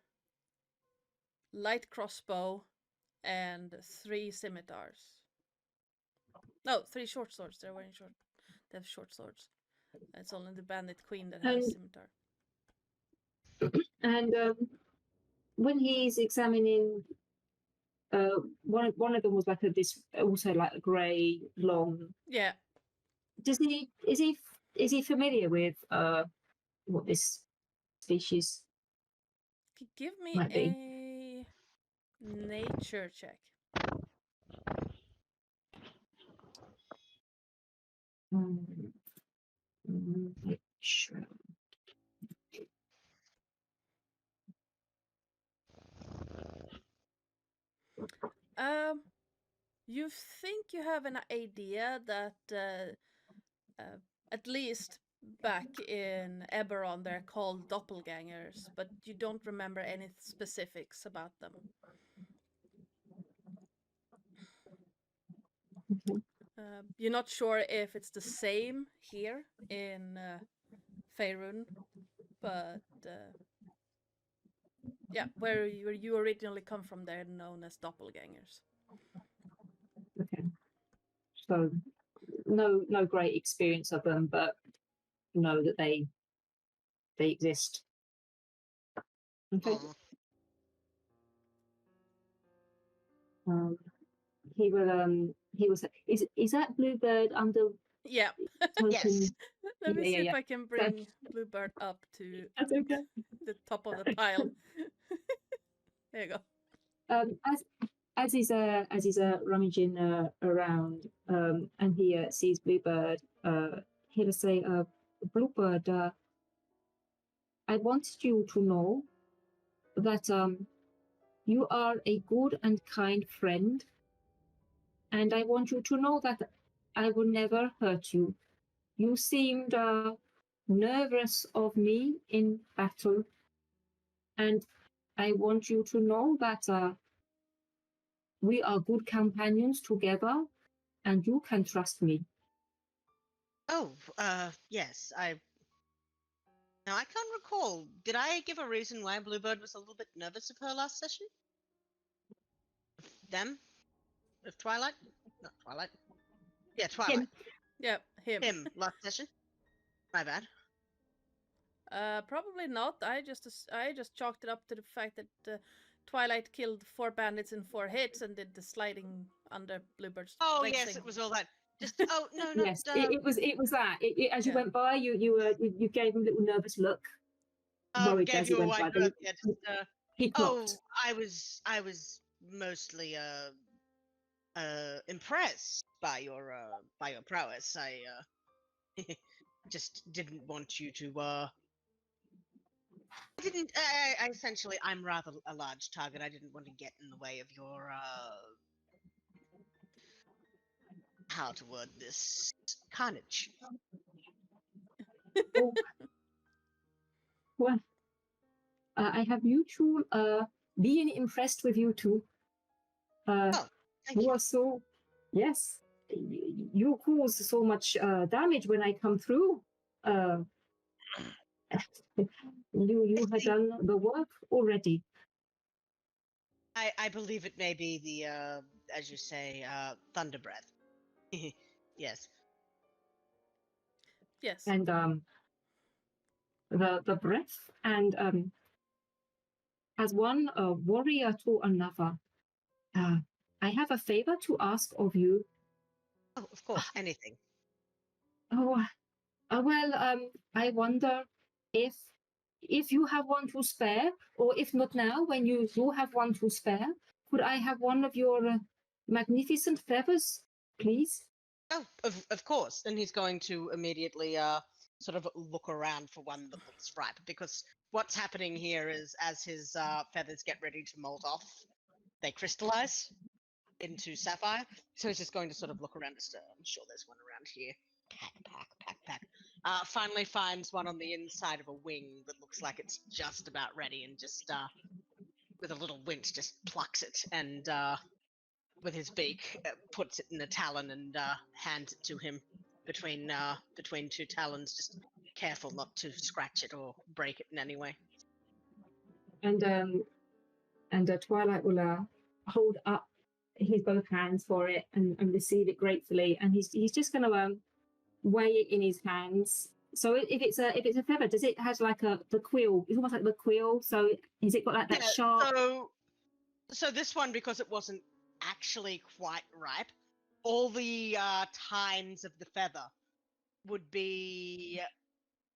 light crossbow and 3 scimitars. No, 3 short swords. They're wearing short. They have short swords. It's only the bandit queen that has a scimitar. And when he's examining, one of them was like also like a grey long. Yeah. Is he familiar with what this species Give me Might be. a nature check. Sure. You think you have an idea that at least back in Eberron they're called doppelgangers, but you don't remember any specifics about them. You're not sure if it's the same here in Faerun, but yeah, where you originally come from, they're known as doppelgangers. Okay. So no great experience of them, but know that they exist. Okay. He will say, is that bluebird under Yeah. token? Yes. Let me Yeah, see yeah, if I can bring Bluebird up to That's okay. the top of the pile. There you go. As he's rummaging around, and he sees Bluebird, he'll say, Bluebird, I wanted you to know that you are a good and kind friend, and I want you to know that I will never hurt you. You seemed nervous of me in battle, and I want you to know that we are good companions together, and you can trust me. Oh, yes. Now I can't recall. Did I give a reason why Bluebird was a little bit nervous of her last session? Them? Of Twilight? Not Twilight. Yeah, Twilight. Yeah, him. Him last session. My bad. Probably not. I just chalked it up to the fact that Twilight killed 4 bandits in 4 hits and did the sliding under Bluebird's Oh legs yes, thing. it was all that. Just no, not Yes, it was that. As you Yeah. went by, you gave him a little nervous look. Worried gave as he you a went wide by. berth. Yeah, just, He clocked. I was mostly impressed by your prowess. I just didn't want you to I didn't I essentially I'm rather a large target. I didn't want to get in the way of your how to word this carnage. Oh. Well, I have mutual being impressed with you too. Thank you you. are so, yes, you cause so much damage when I come through. You had done the work already. I believe it may be the as you say thunder breath. Yes. Yes. And the breath, and as one warrior to another, I have a favor to ask of you. Oh, of course, anything. Oh, well, I wonder if you have one to spare, or if not now, when you do have one to spare, could I have one of your magnificent feathers, please? Oh, of course. And he's going to immediately sort of look around for one that looks ripe, because what's happening here is as his feathers get ready to mold off, they crystallize into sapphire. So he's just going to sort of look around. I'm sure there's one around here. Pack. Finally finds one on the inside of a wing that looks like it's just about ready, and just with a little winch just plucks it, and with his beak puts it in a talon and hands it to him between 2 talons, just careful not to scratch it or break it in any way. And Twilight will hold up his both hands for it and receive it gratefully, and he's just going to weigh it in his hands. So if it's a feather, does it have like the quill? It's almost like the quill. So has it got like that sharp? So this one, because it wasn't actually quite ripe, all the tines of the feather would be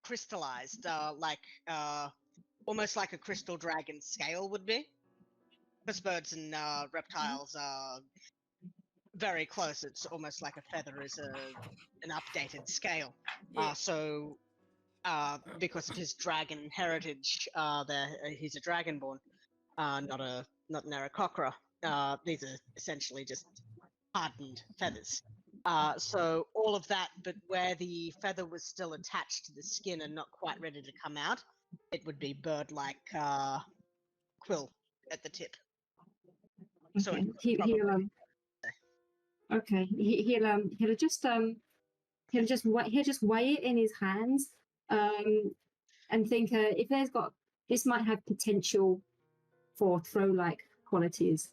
crystallized, like almost like a crystal dragon scale would be. Because birds and reptiles are very close. It's almost like a feather is an updated scale. Yeah. So, because of his dragon heritage, he's a dragonborn, not an Aarakocra. These are essentially just hardened feathers. So all of that, but where the feather was still attached to the skin and not quite ready to come out, it would be bird-like quill at the tip. So Okay. it probably- He'll just weigh it in his hands, and think if this might have potential for throw-like qualities,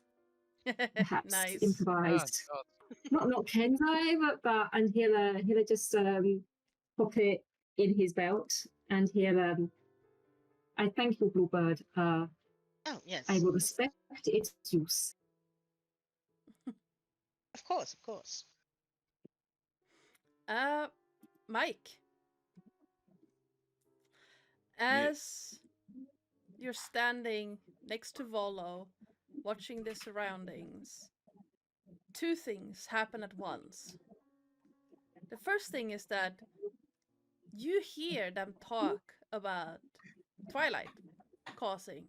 perhaps Nice. improvised. Oh, God. Not Kenzai, but and he'll just pop it in his belt, and he'll I thank you, Bluebird. Oh yes, I will respect its use. of course. Mike, as you're standing next to Volo, watching the surroundings, two things happen at once. The first thing is that you hear them talk about Twilight causing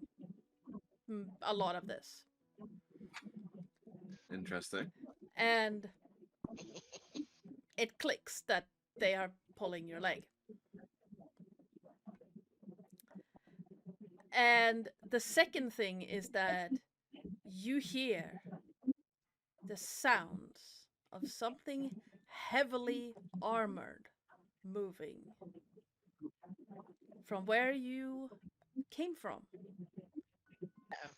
a lot of this. Interesting. And it clicks that they are pulling your leg. And the second thing is that you hear the sounds of something heavily armored moving from where you came from,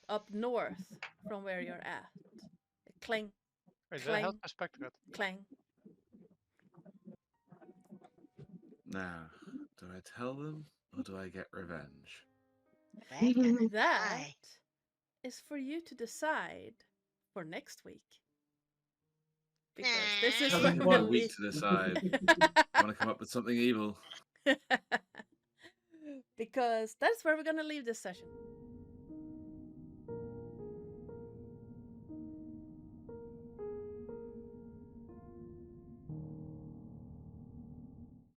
up north from where you're at. Clang, Wait, that clang, helps my spectre. clang. Now, do I tell them or do I get revenge? That is for you to decide for next week. Because this is Have where Having we're one gonna week to decide. I want to come up with something evil. because that's where we're gonna leave this session.